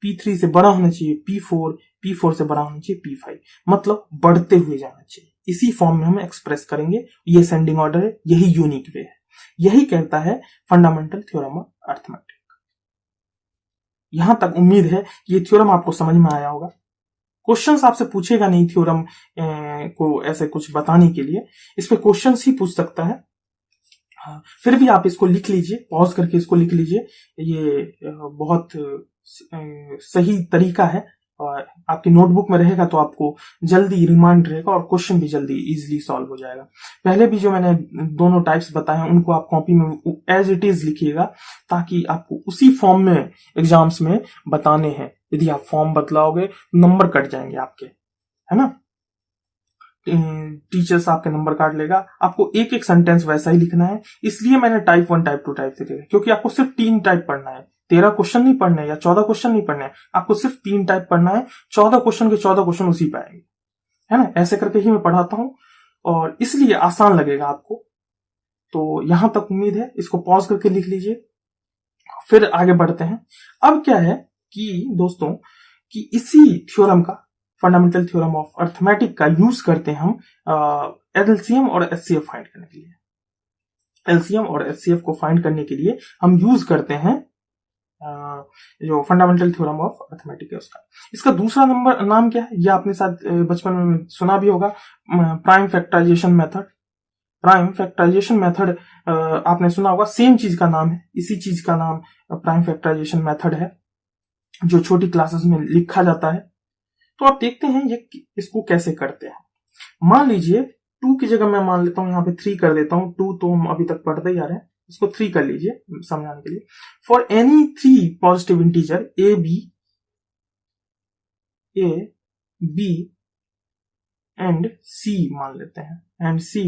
P3 से बड़ा होना चाहिए P4, P4 से बड़ा होना चाहिए P5, मतलब बढ़ते हुए जाना चाहिए। इसी फॉर्म में हम एक्सप्रेस करेंगे। ये सेंडिंग ऑर्डर है, यही यूनिक वे है, यही कहता है फंडामेंटल थ्योरम ऑफ अर्थमेटिक। यहां तक उम्मीद है कि ये थ्योरम आपको समझ में आया होगा। क्वेश्चंस आपसे पूछेगा नहीं थ्योरम को ऐसे कुछ बताने के लिए, इस पे क्वेश्चंस ही पूछ सकता है। फिर भी आप इसको लिख लीजिए, पॉज करके इसको लिख लीजिए, ये बहुत सही तरीका है और आपकी नोटबुक में रहेगा तो आपको जल्दी रिमाइंड रहेगा और क्वेश्चन भी जल्दी इजीली सॉल्व हो जाएगा। पहले भी जो मैंने दोनों टाइप्स बताए हैं उनको आप कॉपी में एज इट इज लिखिएगा, ताकि आपको उसी फॉर्म में एग्जाम्स में बताने हैं। यदि आप फॉर्म बदलाओगे नंबर कट जाएंगे आपके, है ना, टीचर्स आपके नंबर काट लेगा। आपको एक एक सेंटेंस वैसा ही लिखना है, इसलिए मैंने टाइप 1 टाइप 2 टाइप 3 लिखा, क्योंकि आपको सिर्फ 3 टाइप पढ़ना है। 13 क्वेश्चन नहीं पढ़ने या 14 क्वेश्चन नहीं पढ़ने हैं, आपको सिर्फ 3 टाइप पढ़ना है। 14 क्वेश्चन के 14 क्वेश्चन उसी पे आएंगे, है ना। ऐसे करके ही मैं पढ़ाता हूं और इसलिए आसान लगेगा आपको। तो यहां तक उम्मीद है, इसको पॉज करके लिख लीजिए, फिर आगे बढ़ते हैं। अब क्या है कि दोस्तों कि इसी थ्योरम का, फंडामेंटल थ्योरम ऑफ अर्थमेटिक का यूज करते हैं हम एलसीएम और एचसीएफ फाइंड करने के लिए। एलसीएम और एचसीएफ को फाइंड करने के लिए हम यूज करते हैं जो फंडामेंटल थ्योरम ऑफ अर्थमेटिक है उसका। इसका दूसरा नाम क्या है, ये आपने साथ बचपन में सुना भी होगा, prime factorization method. Prime factorization method आपने सुना होगा, सेम चीज का नाम है, इसी चीज का नाम प्राइम फैक्टराइजेशन मेथड है, जो छोटी क्लासेस में लिखा जाता है। तो आप देखते हैं ये इसको कैसे करते हैं। मान लीजिए 2 की जगह मैं मान लेता हूं यहाँ पे 3 कर देता हूं। 2 तो हम अभी तक पढ़ते ही आ रहे हैं, इसको 3 कर लीजिए समझाने के लिए। For any 3 positive integer A B and C मान लेते हैं, एंड सी,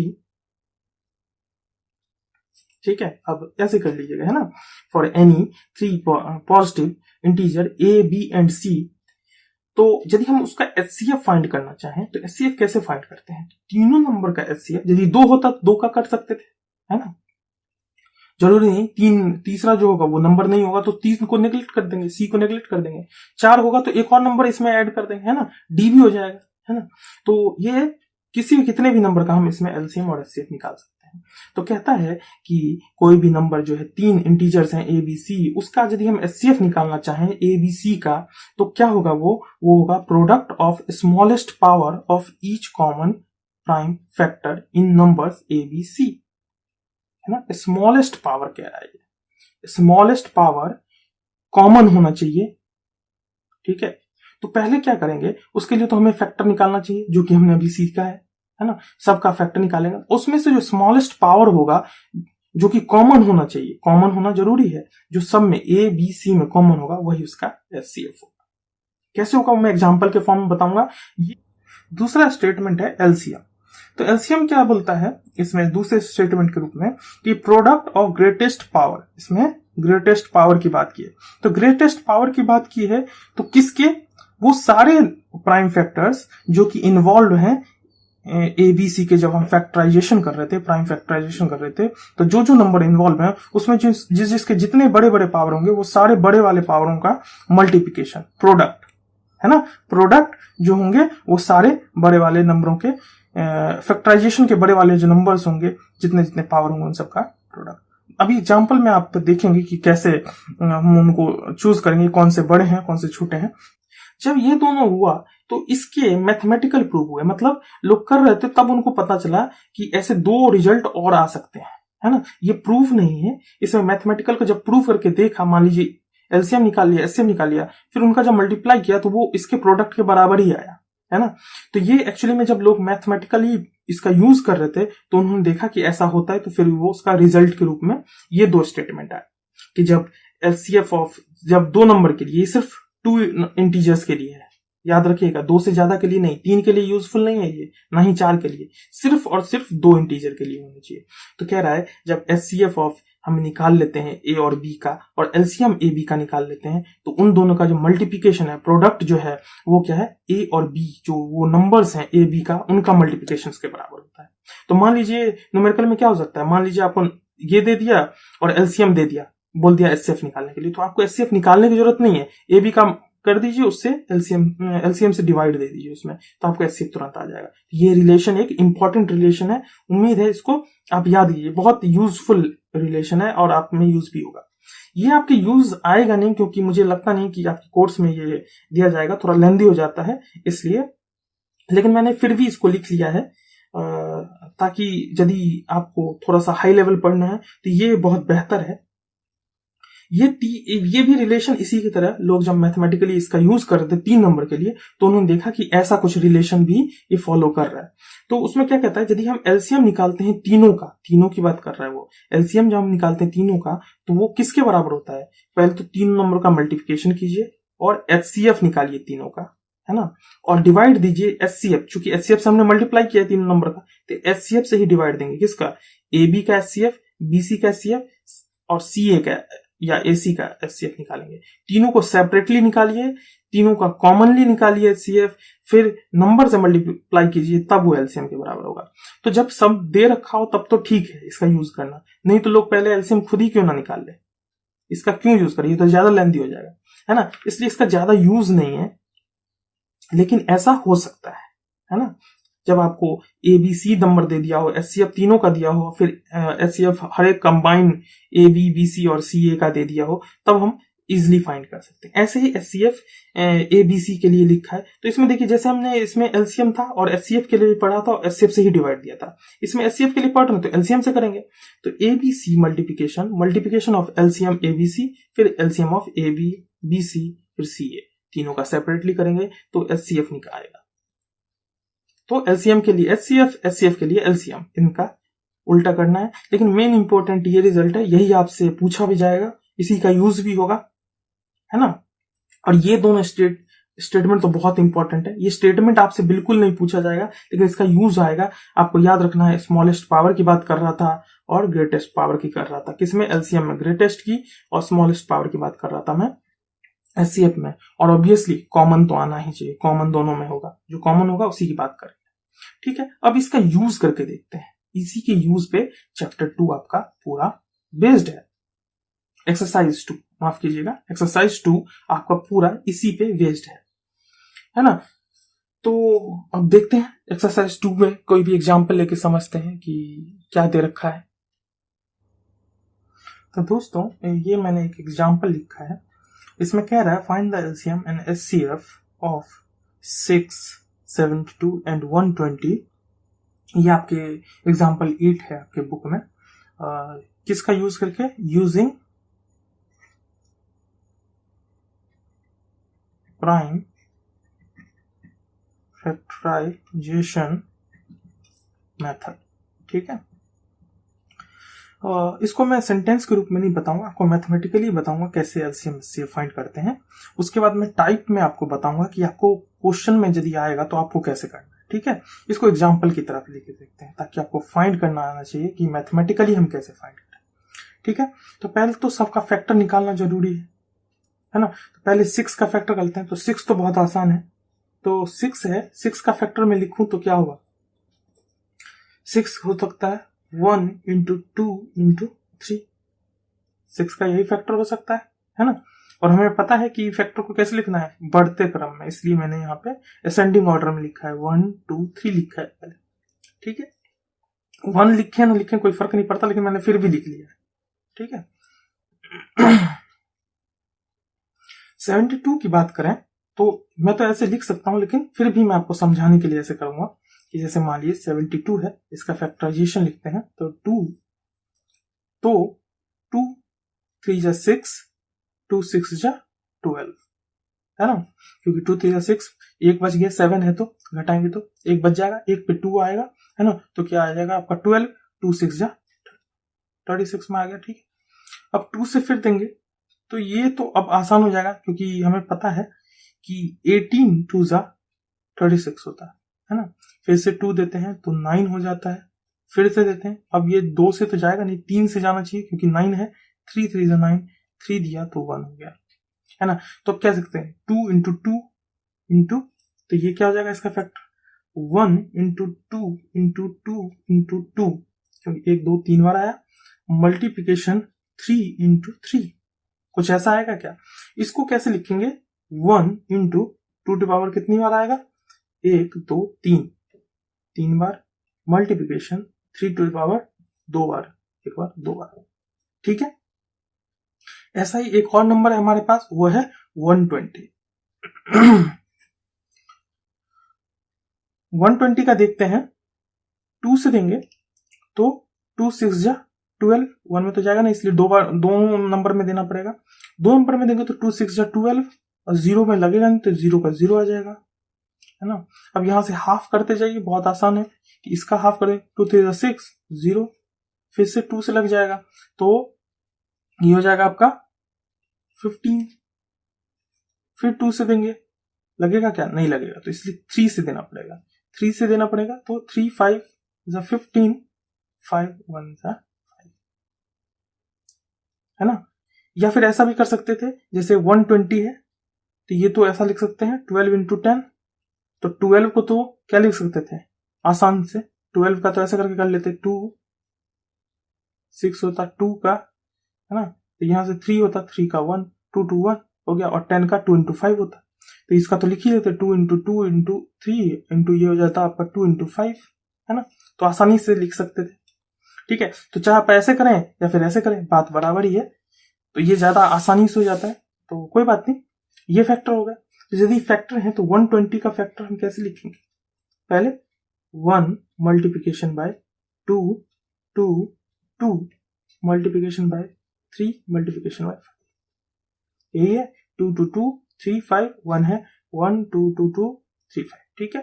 ठीक है। अब ऐसे कर लीजिएगा, है ना। For any 3 positive integer A B and C, तो यदि हम उसका एचसीएफ फाइंड करना चाहें तो एचसीएफ कैसे फाइंड करते हैं? तीनों नंबर का एचसीएफ, यदि 2 होता तो 2 का कर सकते थे, है ना। जरूरी नहीं तीसरा जो होगा वो नंबर नहीं होगा तो 3 को नेग्लेक्ट कर देंगे, सी को नेग्लेक्ट कर देंगे। 4 होगा तो एक और नंबर इसमें ऐड कर देंगे, है ना, डी भी हो जाएगा, है ना। तो ये किसी भी कितने भी नंबर का हम इसमें एलसीएम और एचसीएफ निकाल सकते हैं। तो कहता है कि कोई भी नंबर जो है 3 इंटीजर्स हैं ए बी सी, उसका यदि हम एचसीएफ निकालना चाहें ए बी सी का, तो क्या होगा, वो होगा product of smallest power of each common prime factor in numbers a B c, है ना। स्मॉलेस्ट पावर कह रहा है, स्मॉलेस्ट पावर कॉमन होना चाहिए, ठीक है। तो पहले क्या करेंगे, उसके लिए तो हमें फैक्टर निकालना चाहिए, जो कि हमने अभी सीखा है ना। सबका फैक्टर निकालेंगे, उसमें से जो स्मॉलेस्ट पावर होगा जो कि कॉमन होना चाहिए, कॉमन होना जरूरी है, जो सब में ए बी सी में कॉमन होगा वही उसका एचसीएफ होगा। कैसे होगा मैं एग्जांपल के फॉर्म में बताऊंगा। ये दूसरा स्टेटमेंट है एलसीएम। तो एलसीएम क्या बोलता है इसमें दूसरे स्टेटमेंट के रूप में कि प्रोडक्ट ऑफ ग्रेटेस्ट पावर, इसमें ग्रेटेस्ट पावर की बात की है। तो ग्रेटेस्ट पावर की बात की है तो किसके, वो सारे प्राइम फैक्टर्स जो कि इन्वॉल्व हैं ए बी सी के। जब हम फैक्टराइजेशन कर रहे थे, प्राइम फैक्टराइजेशन कर रहे थे, तो जो जो नंबर इन्वॉल्व हैं उसमें जिसके जितने बड़े बड़े पावर होंगे वो सारे बड़े वाले पावरों का मल्टीप्लिकेशन, प्रोडक्ट, है ना। प्रोडक्ट जो होंगे वो सारे बड़े वाले नंबरों के फैक्टराइजेशन के बड़े वाले जो नंबर्स होंगे, जितने जितने पावर होंगे उन सबका प्रोडक्ट। अभी एग्जाम्पल में आप देखेंगे कि कैसे हम उनको चूज करेंगे, कौन से बड़े हैं कौन से छोटे हैं। जब ये दोनों हुआ तो इसके मैथमेटिकल प्रूफ हुए, मतलब लोग कर रहे थे तब उनको पता चला कि ऐसे 2 रिजल्ट और आ सकते हैं, है ना। ये प्रूफ नहीं है, इसमें मैथमेटिकल को जब प्रूफ करके देखा, मान लीजिए एलसीएम निकाल लिया, एचसीएफ निकाल लिया, फिर उनका जब मल्टीप्लाई किया तो वो इसके प्रोडक्ट के बराबर ही आया, है ना। तो ये एक्चुअली में जब लोग मैथमेटिकली इसका यूज कर रहे थे तो उन्होंने देखा कि ऐसा होता है, तो फिर वो उसका रिजल्ट के रूप में ये 2 स्टेटमेंट आए कि जब एलसीएफ ऑफ, जब 2 नंबर के लिए, सिर्फ 2 इंटीजर्स के लिए है, याद रखिएगा, 2 से ज्यादा के लिए नहीं, 3 के लिए यूजफुल नहीं है ये, ना ही 4 के लिए, सिर्फ और सिर्फ 2 इंटीजर के लिए होनी चाहिए। तो कह रहा है जब एचसीएफ ऑफ हम निकाल लेते हैं ए और बी का और एलसीएम ए बी का निकाल लेते हैं तो उन दोनों का जो मल्टीप्लिकेशन है, प्रोडक्ट जो है वो क्या है, ए और बी जो वो नंबर्स हैं ए बी का, उनका मल्टीप्लिकेशन के बराबर होता है। तो मान लीजिए न्यूमेरिकल में क्या हो सकता है, मान लीजिए आपको ये दे दिया और एलसीएम दे दिया, बोल दिया एचसीएफ निकालने के लिए, तो आपको एचसीएफ निकालने की जरूरत नहीं है, ए बी का कर दीजिए, उससे एलसीएम से डिवाइड दे दीजिए उसमें, तो आपको एचसीएफ तुरंत आ जाएगा। ये रिलेशन एक इंपॉर्टेंट रिलेशन है, उम्मीद है इसको आप याद कीजिए, बहुत यूजफुल रिलेशन है और आप में यूज भी होगा। ये आपके यूज आएगा नहीं क्योंकि मुझे लगता नहीं कि आपके कोर्स में ये दिया जाएगा, थोड़ा लेंदी हो जाता है इसलिए, लेकिन मैंने फिर भी इसको लिख लिया है ताकि यदि आपको थोड़ा सा हाई लेवल पढ़ना है तो ये बहुत बेहतर है। ये भी रिलेशन इसी की तरह लोग जब मैथमेटिकली इसका यूज कर रहे थे 3 नंबर के लिए तो उन्होंने देखा कि ऐसा कुछ रिलेशन भी ये फॉलो कर रहा है। तो उसमें क्या कहता है, यदि हम एलसीएम निकालते हैं तीनों की बात कर रहा है वो, एलसीएम जब हम निकालते हैं तीनों का तो वो किसके बराबर होता है, पहले तो 3 नंबर का मल्टीप्लिकेशन कीजिए और एचसीएफ निकालिए तीनों का, है ना, और डिवाइड दीजिए एचसीएफ, चूंकि एचसीएफ से हमने मल्टीप्लाई किया 3 नंबर का तो एचसीएफ से ही डिवाइड देंगे, किसका, ए बी का एचसीएफ, बीसी का एचसीएफ और सीए का या एसी का एचसीएफ निकालेंगे। तीनों को सेपरेटली निकालिए, तीनों का कॉमनली निकालिए एचसीएफ, फिर नंबर से मल्टीप्लाई कीजिए, तब वो एलसीएम के बराबर होगा। तो जब सब दे रखा हो तब तो ठीक है इसका यूज करना, नहीं तो लोग पहले एलसीएम खुद ही क्यों ना निकाल ले, इसका क्यों यूज करिए, तो ज्यादा लेंथी हो जाएगा, है ना, इसलिए इसका ज्यादा यूज नहीं है, लेकिन ऐसा हो सकता है ना, जब आपको ए बी सी नंबर दे दिया हो, एचसीएफ तीनों का दिया हो, फिर एचसीएफ हर एक combine a B B c और सी ए का दे दिया हो, तब हम इजिली फाइंड कर सकते हैं। ऐसे ही एचसीएफ ए बी सी के लिए लिखा है, तो इसमें देखिए जैसे हमने इसमें एलसीएम था और एचसीएफ के लिए भी पढ़ा था और एचसीएफ से ही डिवाइड दिया था, इसमें एचसीएफ के लिए पढ़ रहे तो एलसीएम से करेंगे, तो A B C multiplication of LCM A B C, फिर LCM of A B B C फिर सी ए, तीनों का सेपरेटली करेंगे तो एचसीएफ निकल आएगा। तो एलसीएम के लिए एचसीएफ, एचसीएफ के लिए एलसीएम, इनका उल्टा करना है। लेकिन मेन इंपॉर्टेंट ये रिजल्ट है, यही आपसे पूछा भी जाएगा, इसी का यूज भी होगा, है ना। और ये दोनों स्टेटमेंट तो बहुत इंपॉर्टेंट है, ये स्टेटमेंट आपसे बिल्कुल नहीं पूछा जाएगा लेकिन इसका यूज आएगा। आपको याद रखना है, स्मॉलेस्ट पावर की बात कर रहा था और ग्रेटेस्ट पावर की कर रहा था, किसमें, एलसीएम में ग्रेटेस्ट की, और स्मॉलेस्ट पावर की बात कर रहा था मैं एचसीएफ में। और ऑब्वियसली कॉमन तो आना ही चाहिए, कॉमन दोनों में होगा, जो कॉमन होगा उसी की बात करेंगे, ठीक है। अब इसका यूज करके देखते हैं, इसी के यूज पे चैप्टर 2 आपका पूरा बेस्ड है। एक्सरसाइज 2, माफ कीजिएगा, एक्सरसाइज 2 आपका पूरा इसी पे बेस्ड है ना। तो अब देखते हैं एक्सरसाइज 2 में कोई भी एग्जाम्पल लेके समझते हैं कि क्या दे रखा है। तो दोस्तों ये मैंने एक एग्जाम्पल लिखा है, इसमें कह रहा है find the LCM and HCF of 6, 72 and 120। ये आपके एग्जाम्पल 8 है आपके बुक में, किसका यूज करके, यूजिंग प्राइम फैक्टराइजेशन मेथड, ठीक है। इसको मैं सेंटेंस के रूप में नहीं बताऊंगा, आपको मैथमेटिकली बताऊंगा कैसे एलसीएम एचसीएफ फाइंड करते हैं। उसके बाद मैं टाइप में आपको बताऊंगा कि आपको क्वेश्चन में यदि आएगा तो आपको कैसे करना है, ठीक है। इसको एग्जाम्पल की तरफ लेके देखते हैं ताकि आपको फाइंड करना आना चाहिए कि मैथमेटिकली हम कैसे फाइंड करें, ठीक है। तो पहले तो सबका फैक्टर निकालना जरूरी है ना। तो पहले 6 का फैक्टर करते हैं, तो 6 तो बहुत आसान है, तो 6 है, 6 का फैक्टर में लिखूं तो क्या होगा, 6 हो सकता है 1 इंटू 2 इंटू 3, 6 का यही फैक्टर हो सकता है ना। और हमें पता है कि फैक्टर को कैसे लिखना है, बढ़ते क्रम में, इसलिए मैंने यहाँ पे असेंडिंग ऑर्डर में लिखा है, 1 2 3 लिखा है पहले, ठीक है। 1 लिखे ना लिखे कोई फर्क नहीं पड़ता, लेकिन मैंने फिर भी लिख लिया, ठीक है। 72 की बात करें तो मैं तो ऐसे लिख सकता हूं, लेकिन फिर भी मैं आपको समझाने के लिए ऐसे करूंगा कि जैसे मान लीजिए 72 है, इसका फैक्टराइजेशन लिखते हैं, तो 2 3 जा 6, 2 6 जा 12, है ना, क्योंकि 2 3 जा 6, 1 बच गया, 7 है तो घटाएंगे तो 1 बच जाएगा, 1 पे 2 आएगा, है ना, तो क्या आ जाएगा आपका 12, 2 6 जा 36 में आ गया, ठीक है। अब 2 से फिर देंगे तो ये तो अब आसान हो जाएगा, क्योंकि हमें पता है कि 18 2 जा 36 होता है ना। फिर से 2 देते हैं तो 9 हो जाता है, फिर से देते हैं, अब ये 2 से तो जाएगा नहीं, 3 से जाना चाहिए क्योंकि 9 है, 3 3 जा 9, 3 दिया तो 1 हो गया, है ना। तो अब कह सकते हैं 2 इंटू 2 इंटू, तो ये क्या हो जाएगा इसका फैक्टर, 1 इंटू 2 इंटू 2 इंटू 2, क्योंकि 1 2 3 बार आया, मल्टीप्लीकेशन 3 इंटू 3, कुछ ऐसा आएगा क्या। इसको कैसे लिखेंगे, 1 इंटू 2 टू पावर कितनी बार आएगा, 1 2 3 बार, मल्टीप्लीकेशन 3 टू पावर 2 बार, 1 बार 2 बार, ठीक है। ऐसा ही एक और नंबर है हमारे पास, वो है 120। 120 का देखते हैं, 2 से देंगे तो 2 6 जा 12, 1 में तो जाएगा ना, इसलिए दो नंबर में देना पड़ेगा। 2 नंबर में देंगे तो 2 6 जा 12, और 0 में लगेगा नहीं तो 0 का 0 आ जाएगा, है ना। अब यहां से हाफ करते जाइए, बहुत आसान है कि इसका हाफ करें, 2 3 जा 6 0, फिर से 2 से लग जाएगा तो ये हो जाएगा आपका 15, फिर 2 से देंगे, लगेगा क्या, नहीं लगेगा, तो इसलिए 3 से देना पड़ेगा, 3 से देना पड़ेगा तो 3 5 जा 15, 5 1 जा 5, है ना। या फिर ऐसा भी कर सकते थे, जैसे 120 है तो ये तो ऐसा लिख सकते हैं 12 इंटू 10, तो 12 को तो क्या लिख सकते थे आसान से, 12 का तो ऐसा करके कर लेते, 2 6 होता 2 का, है ना, तो यहां से 3 होता, 3 का 1, 2 2 1 हो गया, और 10 का 2 इंटू 5 होता, तो इसका तो लिख ही लेते 2 इंटू 2 इंटू 3 इंटू ये हो जाता आपका 2 इंटू 5, है ना, तो आसानी से लिख सकते थे, ठीक है। तो चाहे आप ऐसे करें या फिर ऐसे करें, बात बराबर ही है, तो ये ज्यादा आसानी से हो जाता है, तो कोई बात नहीं, ये फैक्टर होगा। तो यदि फैक्टर है तो 120 का फैक्टर हम कैसे लिखेंगे, पहले 1 multiplication bye 2 2 2 multiplication bye 3 multiplication bye 5, यही है, 2 2 2 3 5 1 है, 1 2 2 2 3 5, ठीक है।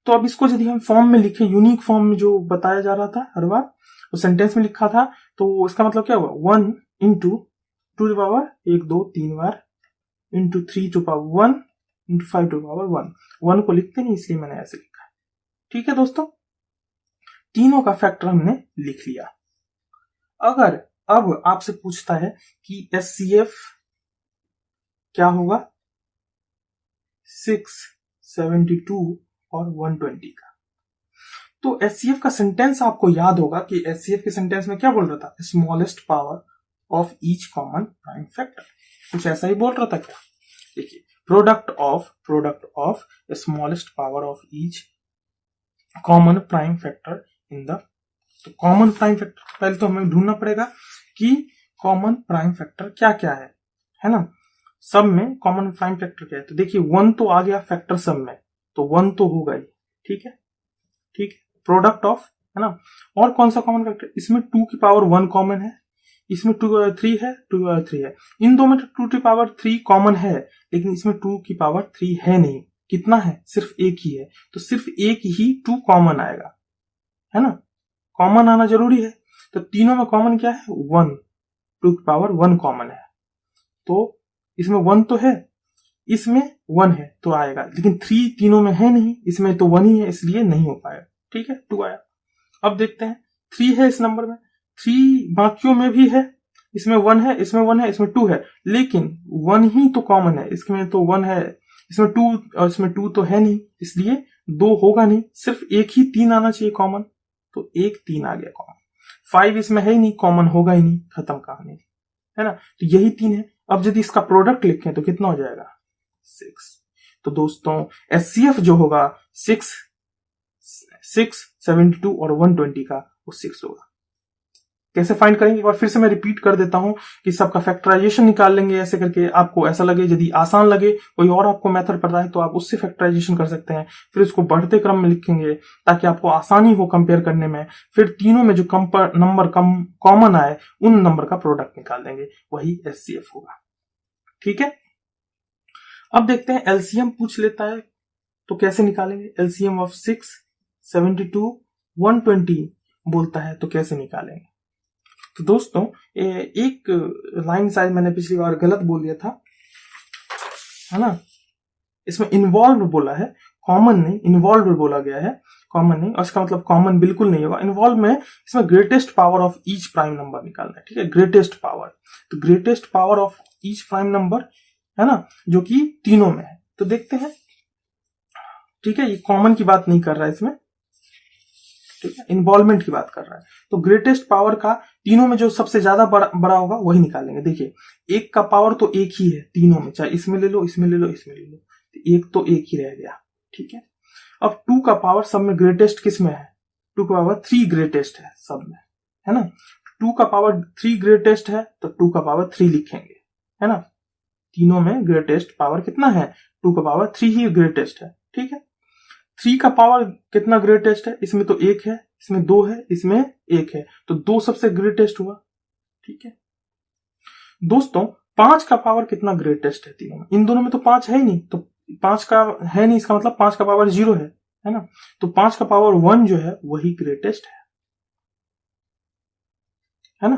तो अब इसको यदि हम फॉर्म में लिखें, यूनिक फॉर्म में जो बताया जा रहा था हर बार, वो सेंटेंस में लिखा था, तो इसका मतलब क्या हुआ, 1 इंटू 2 टू पावर 1 2 3 बार into 3 to power 1 into 5 to power 1, 1 को लिखते नहीं इसलिए मैंने ऐसे लिखा है, ठीक है दोस्तों। तीनों का फैक्टर हमने लिख लिया। अगर अब आपसे पूछता है कि एचसीएफ क्या होगा 6 72 और 120 का, तो एचसीएफ का सेंटेंस आपको याद होगा कि एचसीएफ के सेंटेंस में क्या बोल रहा था, smallest power of each common prime factor, कुछ ऐसा ही बोल रहा था क्या, देखिए, product of smallest power of each common prime factor in the, तो कॉमन प्राइम फैक्टर पहले तो हमें ढूंढना पड़ेगा कि कॉमन प्राइम फैक्टर क्या क्या है ना, सब में कॉमन प्राइम फैक्टर क्या है, तो देखिए 1 तो आ गया फैक्टर सब में, तो 1 तो होगा ही, ठीक है, प्रोडक्ट ऑफ, है ना, और कौन सा कॉमन फैक्टर, इसमें 2 की पावर 1 कॉमन है, इसमें 2 की पावर 3 है, 2 की पावर 3 है, इन दो में 2 की पावर 3 कॉमन है, लेकिन इसमें 2 की पावर 3 है नहीं, कितना है, सिर्फ एक ही है, तो सिर्फ एक ही 2 कॉमन आएगा, है ना, कॉमन आना जरूरी है, तो तीनों में कॉमन क्या है, 1, 2 की पावर 1 कॉमन है, तो इसमें 1 तो है, इसमें 1 है तो आएगा, लेकिन 3 तीनों में है नहीं, इसमें तो 1 ही है इसलिए नहीं हो पाएगा, ठीक है, 2 आया। अब देखते हैं 3 है इस नंबर में, 3 बाकियों में भी है, इसमें 1 है, इसमें 1 है, इसमें 2 है, लेकिन 1 ही तो कॉमन है, इसमें तो 1 है, इसमें 2 और इसमें 2 तो है नहीं, इसलिए 2 होगा नहीं, सिर्फ एक ही 3 आना चाहिए कॉमन, तो 1 3 आ गया कॉमन, 5 इसमें है ही नहीं, कॉमन होगा ही नहीं, खत्म कहानी, है ना, तो यही 3 है। अब यदि इसका प्रोडक्ट लिखें तो कितना हो जाएगा 6, तो दोस्तों एचसीएफ जो होगा 6 72 और 120 का वो 6 होगा। कैसे फाइंड करेंगे, एक बार फिर से मैं रिपीट कर देता हूं कि सबका फैक्टराइजेशन निकाल लेंगे, ऐसे करके आपको ऐसा लगे, यदि आसान लगे कोई और आपको मेथड पता है तो आप उससे फैक्टराइजेशन कर सकते हैं, फिर उसको बढ़ते क्रम में लिखेंगे ताकि आपको आसानी हो कंपेयर करने में, फिर तीनों में जो नंबर कॉमन आए उन नंबर का प्रोडक्ट निकाल देंगे, वही एचसीएफ होगा, ठीक है। अब देखते हैं एलसीएम पूछ लेता है तो कैसे निकालेंगे, एलसीएम ऑफ 6 72 120 बोलता है तो कैसे निकालेंगे। तो दोस्तों एक लाइन शायद मैंने पिछली बार गलत बोल दिया था, है ना। इसमें इन्वॉल्व बोला है, कॉमन नहीं, इन्वॉल्व बोला गया है, कॉमन नहीं। और इसका मतलब कॉमन बिल्कुल नहीं होगा। इन्वॉल्व में इसमें greatest power of each prime number निकालना है, ठीक है, ग्रेटेस्ट पावर। तो greatest power of each prime number, है ना, जो कि तीनों में है। तो देखते हैं, ठीक है, ये कॉमन की बात नहीं कर रहा है इसमें, ठीक है, इन्वॉल्वमेंट की बात कर रहा है। तो ग्रेटेस्ट पावर का तीनों में जो सबसे ज्यादा बड़ा होगा वही निकालेंगे। देखिए, एक का पावर तो एक ही है तीनों में, चाहे इसमें ले लो, इसमें ले लो, इसमें ले लो, तो एक तो एक ही रह गया, ठीक है। अब 2 का पावर सब में ग्रेटेस्ट किस में है? 2 का पावर 3 ग्रेटेस्ट है सब में, है ना। 2 का पावर 3 ग्रेटेस्ट है तो 2 का पावर 3 लिखेंगे, है ना। तीनों में ग्रेटेस्ट पावर कितना है? 2 का पावर 3 ही ग्रेटेस्ट है, ठीक है। 3 का पावर कितना ग्रेटेस्ट है? इसमें तो 1 है, इसमें 2 है, इसमें 1 है, तो 2 सबसे ग्रेटेस्ट हुआ, ठीक है। दोस्तों 5 का पावर कितना ग्रेटेस्ट है तीनों में? इन दोनों में तो 5 है ही नहीं, तो 5 का है नहीं, इसका मतलब 5 का पावर 0 है ना। तो 5 का पावर 1 जो है वही ग्रेटेस्ट है ना।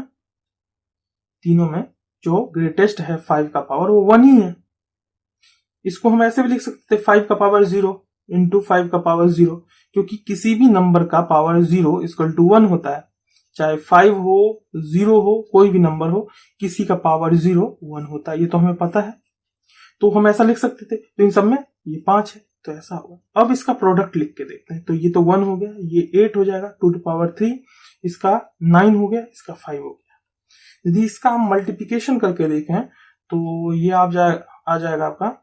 तीनों में जो ग्रेटेस्ट है 5 का पावर वो 1 ही है। इसको हम ऐसे भी लिख सकते थे 5 का पावर 0 इंटू 5 का पावर 0, क्योंकि किसी भी नंबर का पावर 0 इक्वल टू 1 होता है। चाहे 5 हो, 0 हो, कोई भी नंबर हो, किसी का पावर 0 1 होता है, ये तो हमें पता है। तो हम ऐसा लिख सकते थे। तो इन सब में ये 5 है तो ऐसा होगा। अब इसका प्रोडक्ट लिख के देखते हैं। तो ये तो 1 हो गया, ये 8 हो जाएगा, 2 टू पावर 3, इसका 9 हो गया, इसका 5 हो गया। यदि इसका हम मल्टीप्लिकेशन करके देखें तो ये आ जाएगा आपका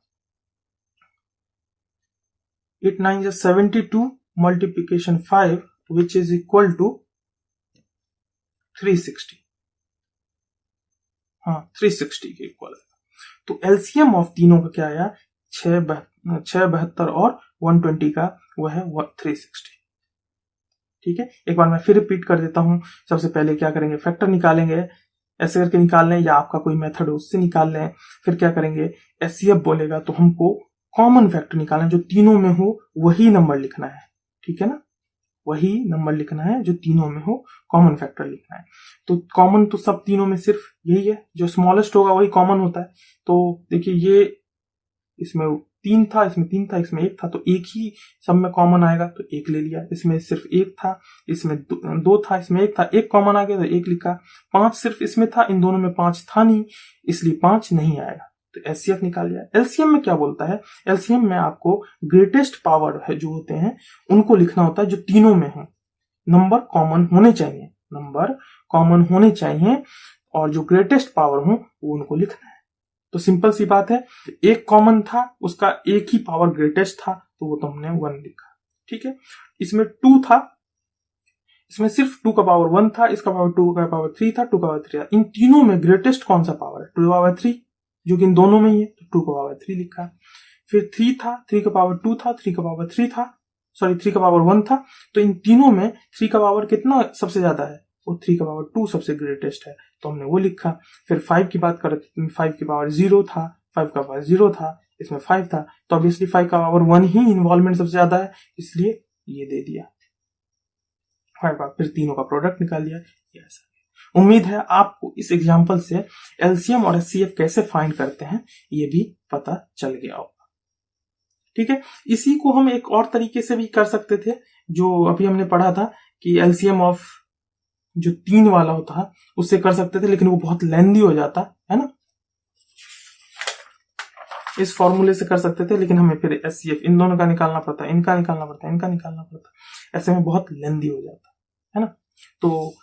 8 9 is 72 multiplication 5 which is equal to 360। हाँ, 360 के इक्वल है। तो एलसीएम ऑफ तीनों का क्या आया? 672 और 120 का वो है 360, ठीक है। एक बार मैं फिर रिपीट कर देता हूं। सबसे पहले क्या करेंगे? फैक्टर निकालेंगे, ऐसे करके निकाल लें, या आपका कोई मेथड हो उससे निकाल लें। फिर क्या करेंगे? एचसीएफ बोलेगा तो हमको कॉमन फैक्टर निकालना है, जो तीनों में हो वही नंबर लिखना है, ठीक है ना। वही नंबर लिखना है जो तीनों में हो, कॉमन फैक्टर लिखना है। तो कॉमन तो सब तीनों में सिर्फ यही है, जो स्मॉलेस्ट होगा वही कॉमन होता है। तो देखिए, ये इसमें 3 था, इसमें 3 था, इसमें 1 था, तो एक ही सब में कॉमन आएगा तो 1 ले लिया। इसमें सिर्फ 1 था, इसमें 2 था, इसमें 1 था, 1 कॉमन आ गया तो 1 लिखा। 5 सिर्फ इसमें था, इन दोनों में 5 था नहीं, इसलिए 5 नहीं आएगा, तो एचसीएफ निकाल लिया। एलसीएम में क्या बोलता है? एलसीएम में आपको ग्रेटेस्ट पावर है जो होते हैं उनको लिखना होता है जो तीनों में हो। नंबर कॉमन होने चाहिए, नंबर कॉमन होने चाहिए, और जो ग्रेटेस्ट पावर हो वो उनको लिखना है। तो सिंपल सी बात है, एक कॉमन था, उसका एक ही पावर ग्रेटेस्ट था, तो वो तो हमने 1 लिखा, ठीक है। इसमें 2 था, इसमें सिर्फ 2 का पावर 1 था, इसका पावर 2 का पावर 3 था, 2 का पावर 3 था। इन तीनों में ग्रेटेस्ट कौन सा पावर है? 2 का पावर 3, जो कि इन दोनों में ही है, तो 2 का पावर 3 लिखा। फिर 3 था, 3 का पावर 2 था, 3 का पावर 3 था, सॉरी 3 का पावर 1 था। तो इन तीनों में 3 का पावर कितना सबसे ज्यादा है? वो 3 का पावर 2 सबसे ग्रेटेस्ट है, तो हमने वो लिखा। फिर 5 की बात करें, 5 की पावर 0 था, 5 का पावर 0 था, इसमें 5 था, तो ऑब्वियसली 5 का पावर 1 ही इन्वॉल्वमेंट सबसे ज्यादा है, इसलिए ये दे दिया 5 का। फिर तीनों का प्रोडक्ट निकाल लिया। ऐसा उम्मीद है आपको इस एग्जाम्पल से एलसीएम और एचसीएफ कैसे फाइंड करते हैं ये भी पता चल गया होगा, ठीक है। इसी को हम एक और तरीके से भी कर सकते थे, जो अभी हमने पढ़ा था कि एलसीएम ऑफ जो 3 वाला होता है उससे कर सकते थे, लेकिन वो बहुत लेंदी हो जाता है ना। इस फॉर्मूले से कर सकते थे, लेकिन हमें फिर एचसीएफ इन दोनों का निकालना पड़ता है, इनका निकालना पड़ता है, इनका निकालना पड़ता है, ऐसे में बहुत लेंदी हो जाता है ना। तो